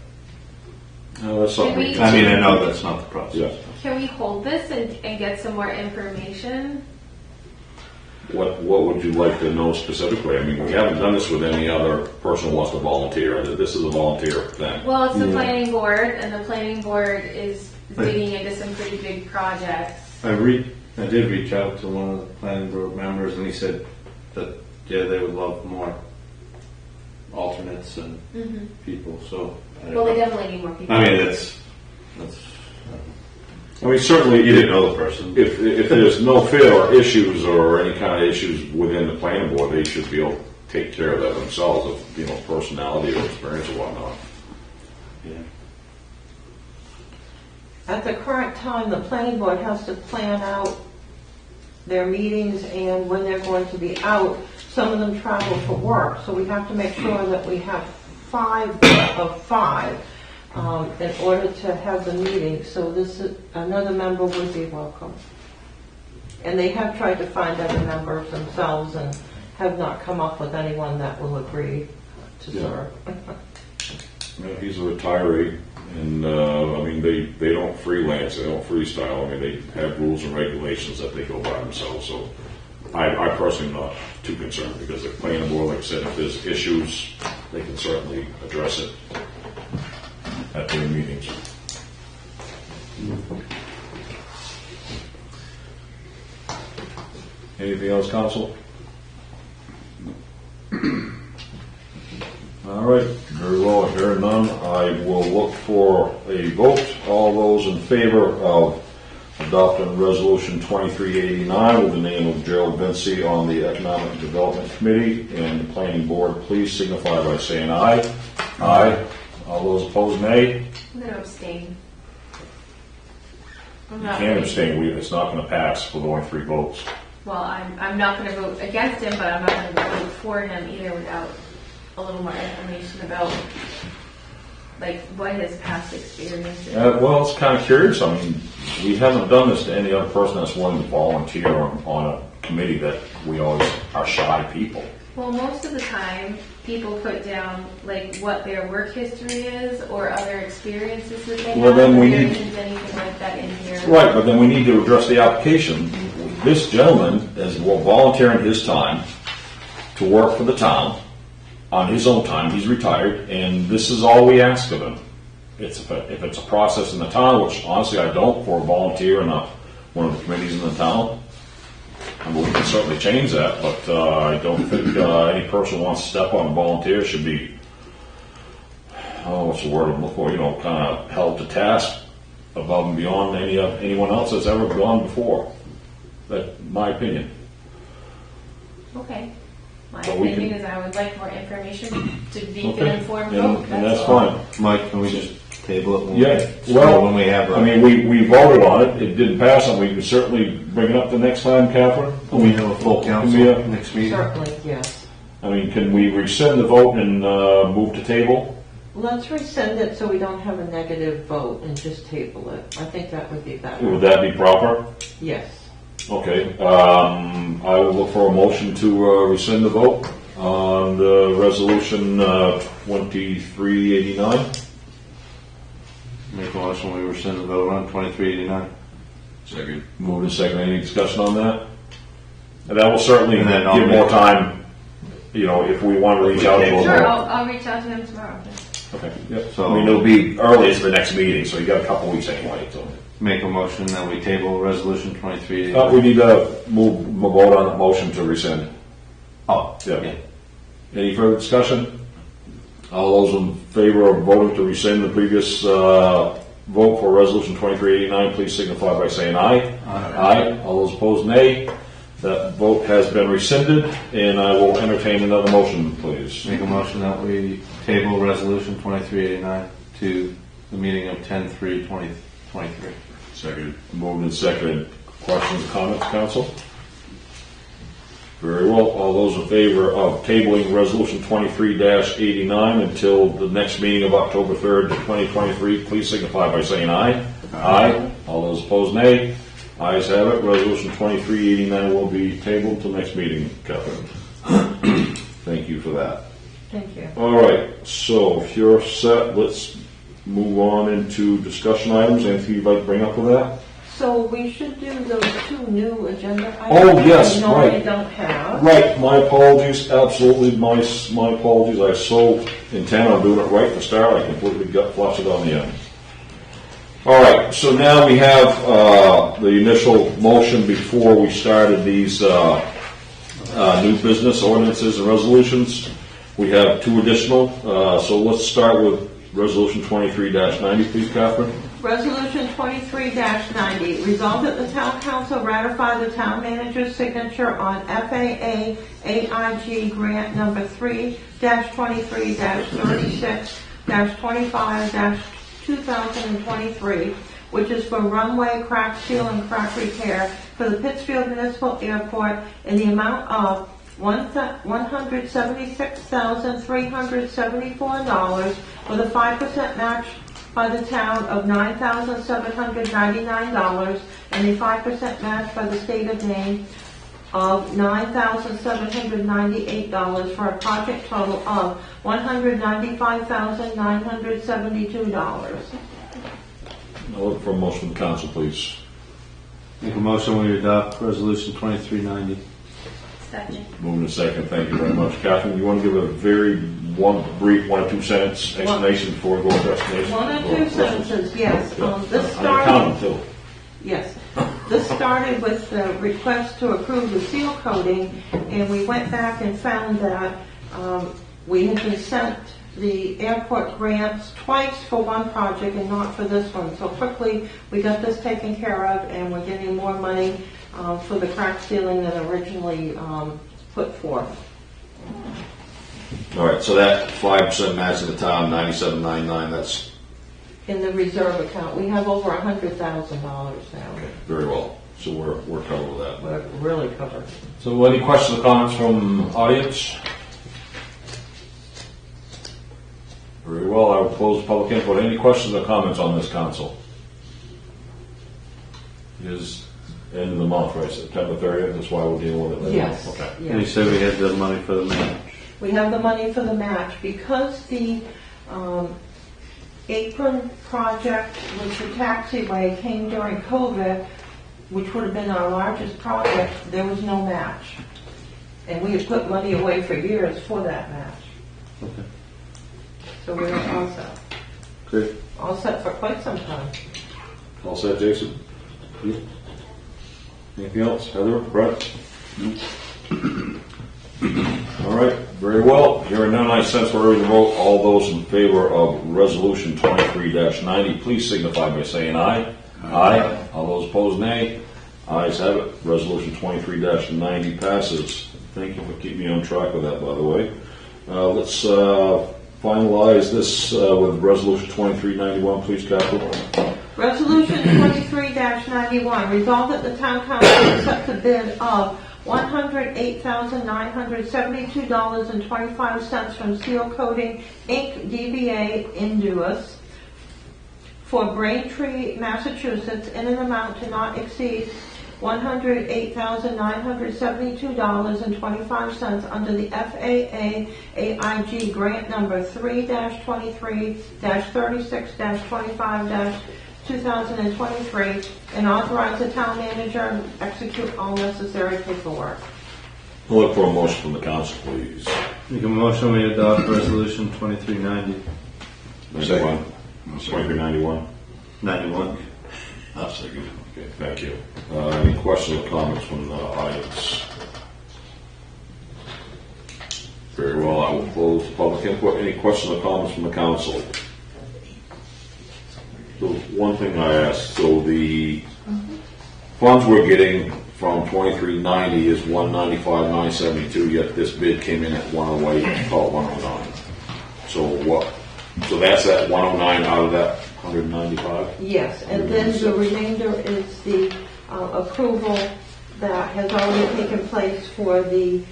That's something. Can we- I mean, I know that's not the process. Yeah. can we hold this and get some more information? What would you like to know specifically? I mean, we haven't done this with any other person who wants to volunteer. This is a volunteer thing. Well, it's the planning board, and the planning board is digging into some pretty big projects. I did reach out to one of the planning board members and he said that, yeah, they would love more alternates and people, so. I don't Well, they know. definitely need more people. I mean, that's, I mean, certainly, you didn't know the person. if there's no fear or issues or any kind of issues within the planning board, they should be able to take care of that themselves, of personality or experience or whatnot. Yeah. At the current time, the planning board has to plan out their meetings and when they're going to be out. Some of them travel for work, so we have to make sure that we have 5 of 5 in order to have the meeting. So another member would be welcome. And they have tried to find other members themselves and have not come up with anyone that will agree to Yeah. serve. Yeah, he's a retiree, and I mean, they don't freelance, they don't freestyle. I mean, they have rules and regulations that they go by themselves. So I personally am not too concerned because the planning board, like I said, if there's issues, they can certainly address it at their meetings. Anything else, council? All right, very well, hearing none, I will look for a vote. All those in favor of adopting Resolution 2389 with the name of Gerald Vinci on the Economic Development Committee and the Planning Board, please signify by saying aye. Aye. All those opposed, nay. I'm going to abstain. I'm You not can't really- abstain, it's not going to pass with only 3 votes. Well, I'm not going to vote against him, but I'm not going to vote for him either without a little more information about, like, what his past experience is. Well, it's kind of curious. I mean, we haven't done this to any other person that's willing to volunteer on a committee that we always are shy people. Well, most of the time, people put down, like, what their work history is or other experiences that they Well, have. then we There need- isn't anything like that in here. Right, but then we need to address the application. This gentleman is volunteering his time to work for the town on his own time. He's retired, and this is all we ask of him. If it's a process in the town, which honestly I don't, for a volunteer in one of the committees in the town, I mean, we can certainly change that, but I don't think any person who wants to step on a volunteer should be, what's the word I'm looking for, kind of held to task above and beyond anyone else that's ever gone before. That's my opinion. Okay. My But we opinion can- is I would like more information to make Okay. an informed And vote. and that's all. fine. Mike, can we just table it? When Yeah, we, well, when we have. I mean, we voted on it, it didn't pass, and we can certainly bring it up the next time, Catherine. When we have a full council Can we, next meeting. Certainly, yes. I mean, can we rescind the vote and move to table? Let's rescind it so we don't have a negative vote and just table it. I think that would be better. Would that be proper? Yes. Okay, I will look for a motion to rescind the vote on the resolution 2389. Make a motion, we rescind the vote on 2389. Second. Move to second. Any discussion on that? And that will certainly And then I'll give more make- time, if we want to reach out to them. Sure, I'll reach out to him tomorrow. Okay, yep. So- I mean, it'll be early as the next meeting, so you got a couple weeks anyway, so. Make a motion that we table resolution 2389. We need to vote on a motion to rescind. Oh, Yeah. Any further discussion? All those in favor of voting to rescind the previous vote for resolution 2389, please signify by saying aye. Aye. All those opposed, nay. That vote has been rescinded, and I will entertain another motion, please. Make a motion that we table resolution 2389 to the meeting of 10/3/2023. Second. Moved and seconded. Questions, comments, council? Very well. All those in favor of tabling resolution 23-89 until the next meeting of October 3rd, 2023, please signify by saying aye. Aye. All those opposed, nay. Ayes have it. Resolution 2389 will be tabled until next meeting, Catherine. Thank you for that. Thank you. All right, so if you're set, let's move on into discussion items. Anything you'd like to bring up with that? So we should do those 2 new agenda items. Oh, yes, that we normally right. don't have. Right, my apologies, absolutely, my apologies. I was so intent on doing it right at the start, I completely got flustered on the end. All right, so now we have the initial motion before we started these new business ordinances and resolutions. We have 2 additional, so let's start with resolution 23-90, please, Catherine. Resolution 23-90, resolved that the town council ratify the town manager's signature on FAA AIG grant number 3-23-36-25-2023, which is for runway crack seal and crack repair for the Pittsfield Municipal Airport in the amount of $176,374 with a 5% match by the town of $9,799 and a 5% match by the state of Maine of $9,798 for a project total of $195,972. I'll look for a motion from the council, please. Make a motion we adopt resolution 2390. Second. Moving to second, thank you very much. Catherine, you want to give a very brief 1 or 2 sentence explanation before we go to explanation? 1 or 2 sentences, yes. This I count started, them too. yes. This started with the request to approve the seal coating, and we went back and found that we had been sent the airport grants twice for one project and not for this one. So quickly, we got this taken care of, and we're getting more money for the crack sealing than originally put forth. All right, so that 5% match in the town, 97.99, that's In the reserve account, we have over $100,000 now. very well. So we're covered with that. We're really covered. So any questions or comments from audience? Very well, I will close public input. Any questions or comments on this council? It is end of the month, right, September 30th, that's why we're dealing with it right now? Yes. Okay. And you Yes. said we had the money for the match. We have the money for the match. Because the apron project, which the taxiway came during COVID, which would have been our largest project, there was no match. And we had put money away for years for that match. Okay. So we're all set. Great. All set for quite some time. All set, Jason? You? Anything else? Heather? Brett? All right, very well. Hearing none, I sense we're ready to vote. All those in favor of Resolution 23-90, please signify by saying aye. Aye. All those opposed, nay. Ayes have it. Resolution 23-90 passes. Thank you for keeping me on track with that, by the way. Let's finalize this with Resolution 2391, please, Catherine. Resolution 23-91, resolved that the town council accept the bid of $108,972.25 from Seal Coating, Inc., DBA Induus, for Braintree, Massachusetts, in an amount to not exceed $108,972.25 under the FAA AIG grant number 3-23-36-25-2023, and authorize the town manager to execute all necessary paperwork. I'll look for a motion from the council, please. Make a motion we adopt resolution 2390. 91. 2391. 91. I'll second. Okay, thank you. Any questions or comments from the audience? Very well, I will close the public input. Any questions or comments from the council? So one thing I asked, so the funds we're getting from 2390 is 195,972, yet this bid came in at 108, call it 109. So what? So that's that 109 out of that 195? Yes, and then the remainder is the approval that has already taken place for the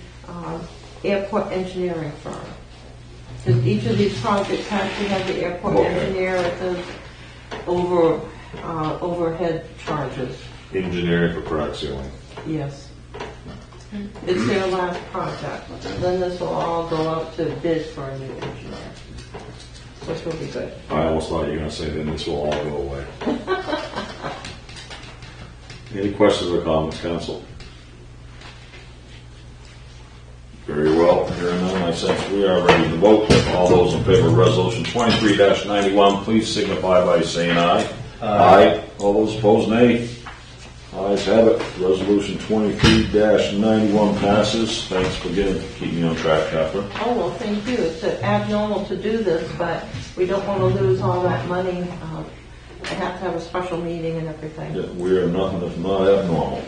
airport engineering firm. Because each of these projects has to have the airport Okay. engineer at the overhead charges. Engineering for crack sealing. Yes. It's their last project. Then this will all go out to bid for a new engineer, which will be good. I almost thought you were going to say then this will all go away. Any questions or comments, council? Very well. Hearing none, I sense we are ready to vote. All those in favor of Resolution 23-91, please signify by saying aye. Aye. All those opposed, nay. Ayes have it. Resolution 23-91 passes. Thanks for keeping me on track, Catherine. Oh, well, thank you. It's abnormal to do this, but we don't want to lose all that money. I have to have a special meeting and everything. Yeah, we are nothing if not abnormal.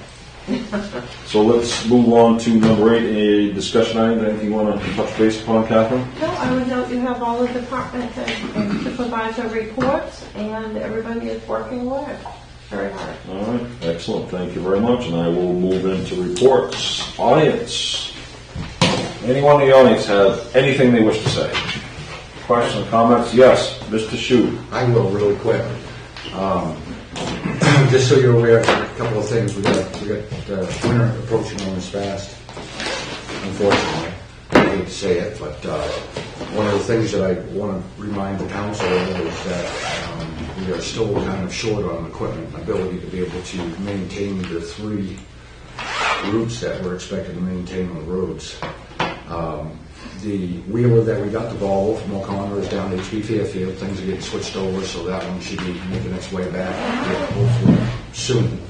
So let's move on to number 8, a discussion item. Anything you want to touch base upon, Catherine? No, I would note you have all the department and supervisor reports, and everybody is working away very hard. All right, excellent. Thank you very much. And I will move into reports. Audience. Anyone in the audience have anything they wish to say? Questions, comments? Yes. Mr. Shu. I will really quick. Just so you're aware of a couple of things, we got winter approaching on us fast. Unfortunately, I hate to say it, but one of the things that I want to remind the council of is that we are still kind of short on equipment and ability to be able to maintain the 3 routes that we're expected to maintain on the roads. The wheeler that we got, the Volvo from O'Connor, is down at HB Fairfield. Things are getting switched over, so that one should be making its way back hopefully soon.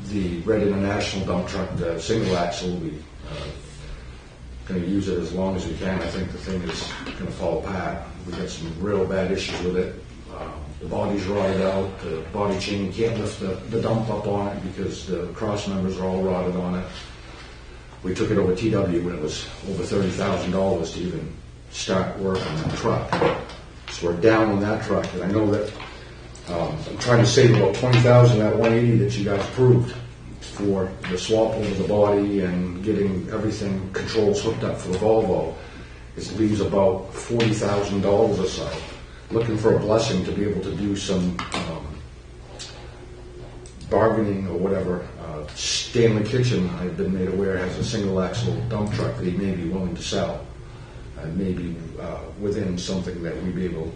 The Red International dump truck, the single axle, will be going to use it as long as we can. I think the thing is going to fall apart. We got some real bad issues with it. The body's rotted out. The body chain, you can't lift the dump up on it because the cross members are all rotted on it. We took it over TW when it was over $30,000 to even start work on that truck. So we're down on that truck, and I know that I'm trying to save about $20,000 of that 180 that you guys approved for the swap over the body and getting everything controls hooked up for the Volvo. It leaves about $40,000 or so. Looking for a blessing to be able to do some bargaining or whatever. Stanley Kitchen, I've been made aware, has a single axle dump truck that he may be willing to sell. And maybe within something that we'd be able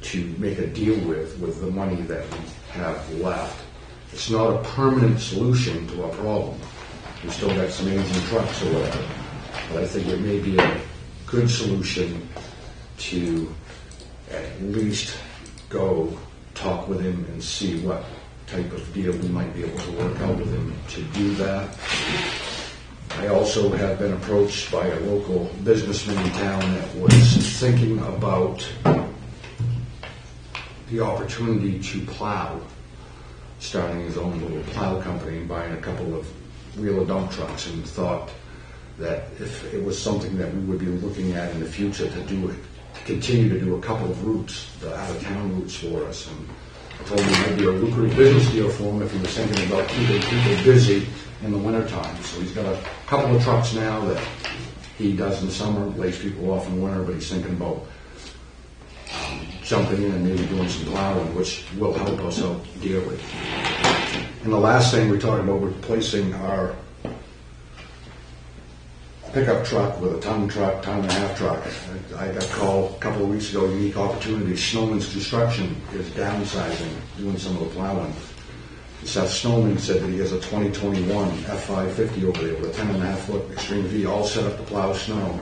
to make a deal with the money that we have left. It's not a permanent solution to our problem. We've still got some aging trucks or whatever. But I think it may be a good solution to at least go talk with him and see what type of deal we might be able to work out with him to do that. I also have been approached by a local businessman in town that was thinking about the opportunity to plow, starting his own little plow company and buying a couple of wheeler dump trucks, and thought that if it was something that we would be looking at in the future to continue to do a couple of routes, the out-of-town routes for us. And I told him it might be a lucrative business deal for him if he was thinking about keeping people busy in the wintertime. So he's got a couple of trucks now that he does in the summer, lays people off in the winter, but he's thinking about jumping in and maybe doing some plowing, which will help us out dearly. And the last thing we talked about, replacing our pickup truck with a ton and a half truck. I got a call a couple of weeks ago, unique opportunity. Snowman's Construction is downsizing, doing some of the plowing. Seth Snowman said that he has a 2021 F550 over there with a 10.5 foot Extreme V, all set up to plow snow.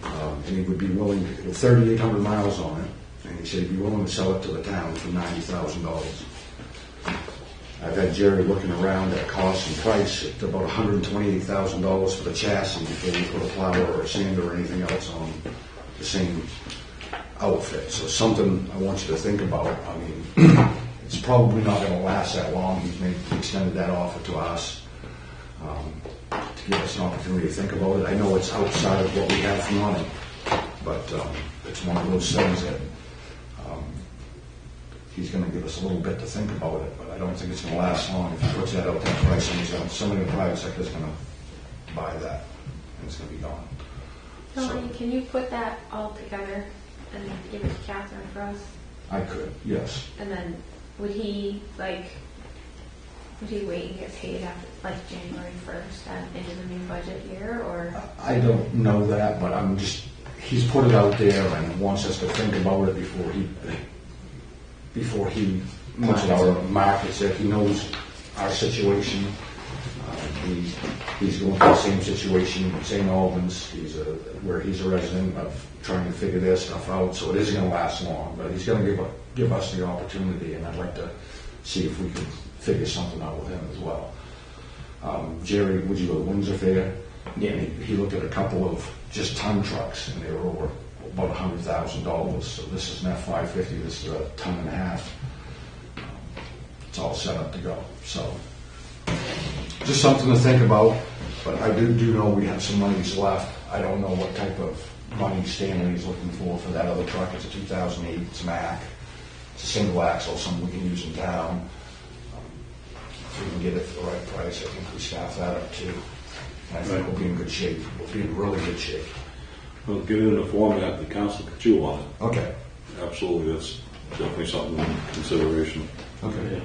And he would be willing to, with 3,800 miles on it, and he said he'd be willing to sell it to the town for $90,000. I've had Jerry looking around at cost and price at about $128,000 for the chassis before we put a plow or a sander or anything else on the same outfit. So something I want you to think about. I mean, it's probably not going to last that long. He's extended that offer to us to give us an opportunity to think about it. I know it's outside of what we have for money, but it's one of those things that he's going to give us a little bit to think about it, but I don't think it's going to last long. If he puts that out that price, and somebody in the private sector is going to buy that, and it's going to be gone. Tony, can you put that all together and give it to Catherine for us? I could, yes. And then would he wait and get paid after like January 1st and into the new budget year, or? I don't know that, but he's put it out there and wants us to think about it before he puts it out on the market. Said he knows our situation. He's going through the same situation in St. Albans. Where he's a resident of trying to figure their stuff out. So it isn't going to last long, but he's going to give us the opportunity, and I'd like to see if we can figure something out with him as well. Jerry, would you go to Windsor Fair? Yeah. He looked at a couple of just ton trucks, and they were over about $100,000. So this is an F550. This is a 1.5 tons. It's all set up to go. So just something to think about. But I do know we have some monies left. I don't know what type of money Stanley is looking for that other truck. It's a 2008. It's Mack. It's a single axle, something we can use in town. If we can get it for the right price, I think we staff that up too. And I think we'll be in good shape. We'll be in really good shape. Well, get it in a format the council could chew on it. Okay, Absolutely, that's definitely something in consideration. okay.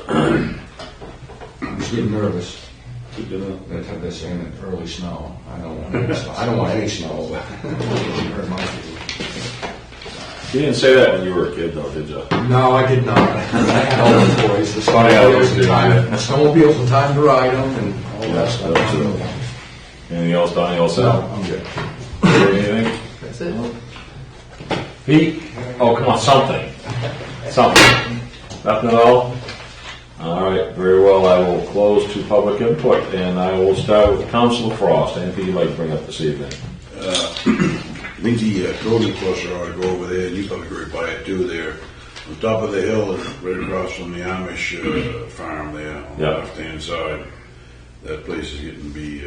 I'm just getting nervous. Good to know. They're saying that early snow. I don't want any snow. I don't want any snow, but hurt my feelings. You didn't say that when you were a kid, though, did you? No, I did not. I had all those boys. The Funny how those do, yeah. snowmobiles, the time to ride them, and all that Yes, stuff. that's true. Anything else, Donnie? All No, set? I'm good. Anything? That's it. Pete? Oh, come on, something. Something. Nothing at all? All right, very well. I will close to public input, and I will start with Councilor Frost. Anything you'd like to bring up this evening? I think the code enforcer ought to go over there, and you probably go right by it too there. On top of the hill, right across from the Amish farm there, on the Yeah. left-hand side. That place is getting to be,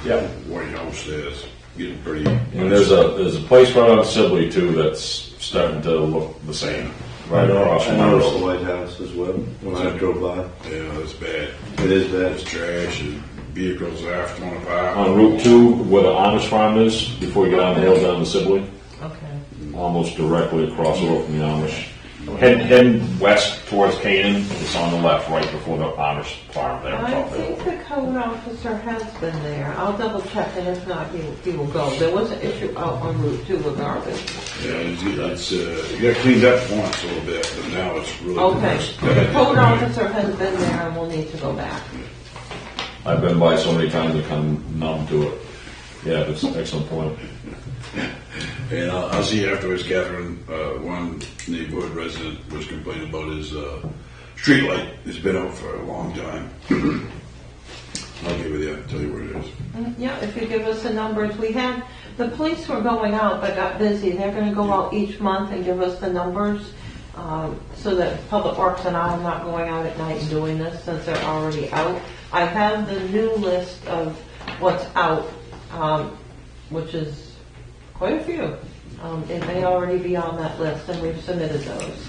Yeah. White House there, it's getting pretty. And there's a place right on Sibley, too, that's starting to look the same. Right across I from the noticed the road. White House as well when I drove by. Yeah, that's bad. It is bad. It's trash, and vehicles are torn apart. On Route 2, where the Amish farm is, before you get on the hill down to Sibley, Okay. almost directly across the road from the Amish. Heading west towards Canaan, it's on the left, right before the Amish farm there. I think the code officer has been there. I'll double check, and if not, he will go. There was an issue out on Route 2 with garbage. Yeah, it's it got cleaned up once a little bit, but now it's really. Okay, the code officer has been there, and we'll need to go back. I've been by so many times, I come numb to it. Yeah, that's an excellent point. And I'll see you afterwards, Catherine. One neighborhood resident was complaining about his street light. It's been out for a long time. I'll give you that, tell you where it is. Yeah, if you give us the numbers, we had, the police were going out but got busy. They're gonna go out each month and give us the numbers, so that Public Works and I are not going out at night and doing this since they're already out. I have the new list of what's out, which is quite a few. It may already be on that list, and we've submitted those.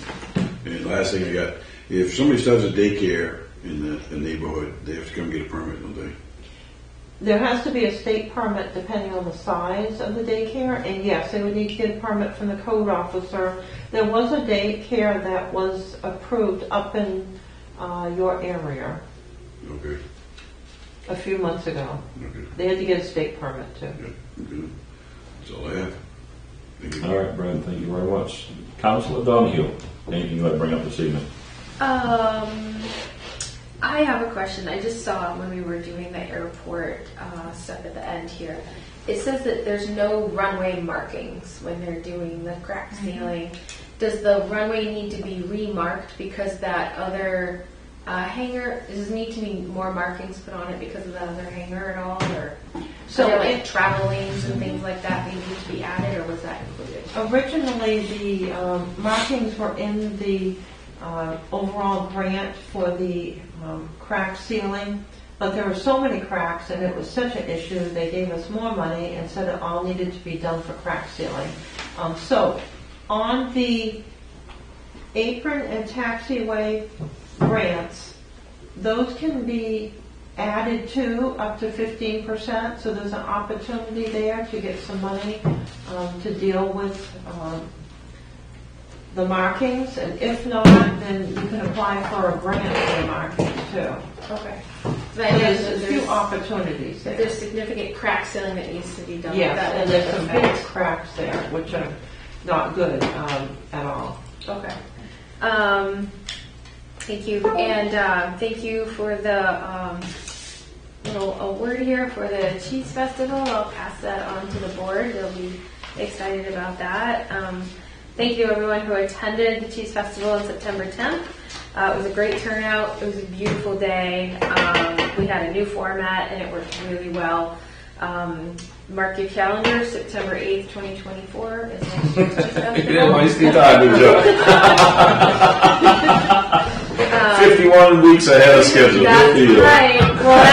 And last thing I got, if somebody starts a daycare in the neighborhood, they have to come get a permit, don't they? There has to be a state permit depending on the size of the daycare, and yes, they would need to get a permit from the code officer. There was a daycare that was approved up in your area Okay, a few months ago. okay, They had to get a state permit too. good, good. That's all I have. Thank you. All right, Brad, thank you very much. Councilor Donahue, anything you'd like to bring up this evening? I have a question. I just saw when we were doing the airport stuff at the end here. It says that there's no runway markings when they're doing the crack sealing. Does the runway need to be remarked because that other hangar, does there need to be more markings put on it because of that other hangar at all? Or So are there, like it- travel lanes and things like that they need to be added, or was that included? Originally, the markings were in the overall grant for the crack sealing, but there were so many cracks and it was such an issue, they gave us more money and said it all needed to be done for crack sealing. So on the apron and taxiway grants, those can be added to up to 15%, so there's an opportunity there to get some money to deal with the markings, and if not, then you can apply for a grant for the markings too. Okay. So So I know there's that a few opportunities there. there's significant crack sealing that needs to be done. Yes, That and will there's some big affect- cracks there, which are not good at all. Okay. Thank you. And thank you for the little award here for the Cheese Festival. I'll pass that on to the board. They'll be excited about that. Thank you everyone who attended the Cheese Festival on September 10th. It was a great turnout. It was a beautiful day. We had a new format and it worked really well. Mark your calendar, September 8th, 2024 is next year's Cheese Festival. waste your time, did you? 51 weeks ahead of schedule. Good for That's you. right. Well,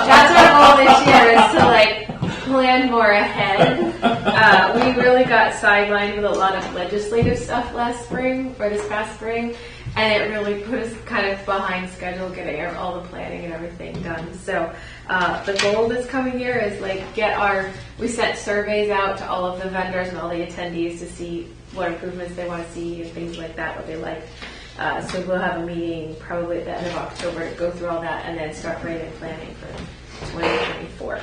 that's our goal this year is to plan more ahead. We really got sidelined with a lot of legislative stuff this past spring, and it really put us kind of behind schedule getting all the planning and everything done. So the goal this coming year is like we sent surveys out to all of the vendors and all the attendees to see what improvements they want to see and things like that, what they like. So we'll have a meeting probably at the end of October to go through all that and then start writing planning for 2024.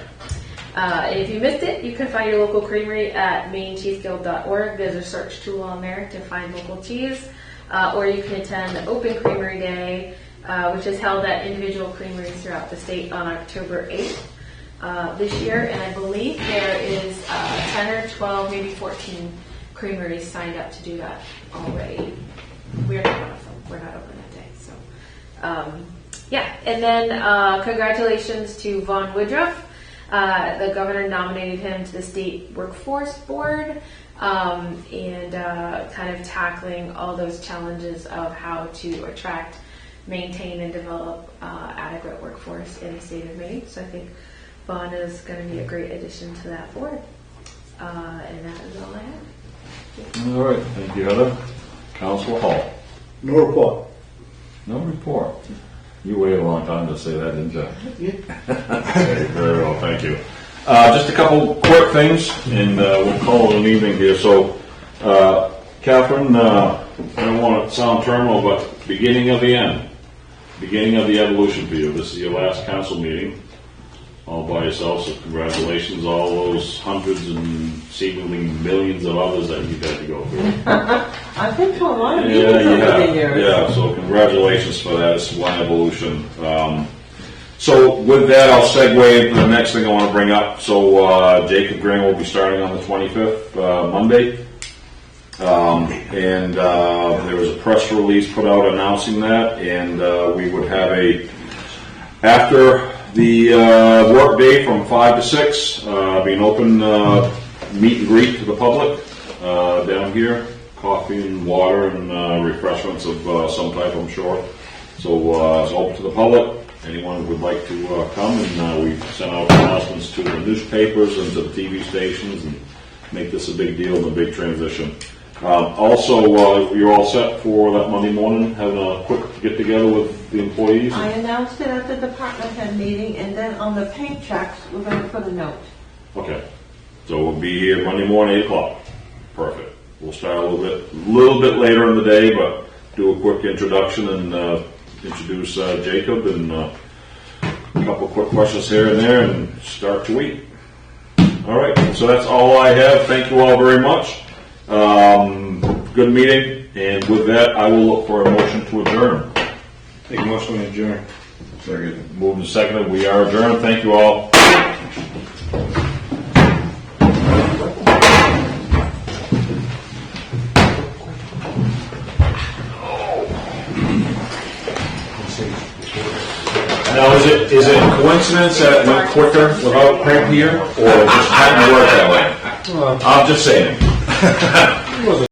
And if you missed it, you can find your local creamery at maincheeseguild.org. There's a search tool on there to find local cheese. Or you can attend the Open Creamery Day, which is held at individual creameries throughout the state on October 8th this year. And I believe there is 10 or 12, maybe 14 creameries signed up to do that already. We're not one of them. We're not open that day. So, yeah. And then congratulations to Vaughn Woodruff. The governor nominated him to the state workforce board, and kind of tackling all those challenges of how to attract, maintain, and develop adequate workforce in the state of Maine. So I think Vaughn is going to be a great addition to that board. And that is all I have. All right, thank you, Heather. Councilor Hall. No report. No report. You waited a long time to say that, didn't you? Okay, very well, thank you. Just a couple quick things, and we'll call it an evening here. So, Catherine, I don't want to sound terminal, but beginning of the end, beginning of the evolution for you. This is your last council meeting, all by yourself, so congratulations, all those hundreds and seemingly millions of others that you've had to go through. I've been to a lot of Yeah, meetings you over have. the years. Yeah, so congratulations for that. It's one evolution. So with that, I'll segue into the next thing I want to bring up. So Jacob Graham will be starting on the 25th, Monday. And there was a press release put out announcing that, and we would have after the work day from 5 to 6, be an open meet and greet to the public down here. Coffee and water and refreshments of some type, I'm sure. So it's open to the public. Anyone who would like to come, and we've sent out announcements to the newspapers and to the TV stations and make this a big deal and a big transition. Also, you're all set for that Monday morning, having a quick get-together with the employees? I announced it at the department head meeting, and then on the paint checks, we're going to put a note. Okay. So we'll be here Monday morning, 8 o'clock. Perfect. We'll start a little bit later in the day, but do a quick introduction and introduce Jacob and a couple quick questions here and there and start to eat. All right. So that's all I have. Thank you all very much. Good meeting. And with that, I will look for a motion to adjourn. Take a motion to adjourn. Second. Moved and seconded. We are adjourned. Thank you all. Now, is it a coincidence that it went quicker without Craig here, or just hadn't worked that way? I'm just saying.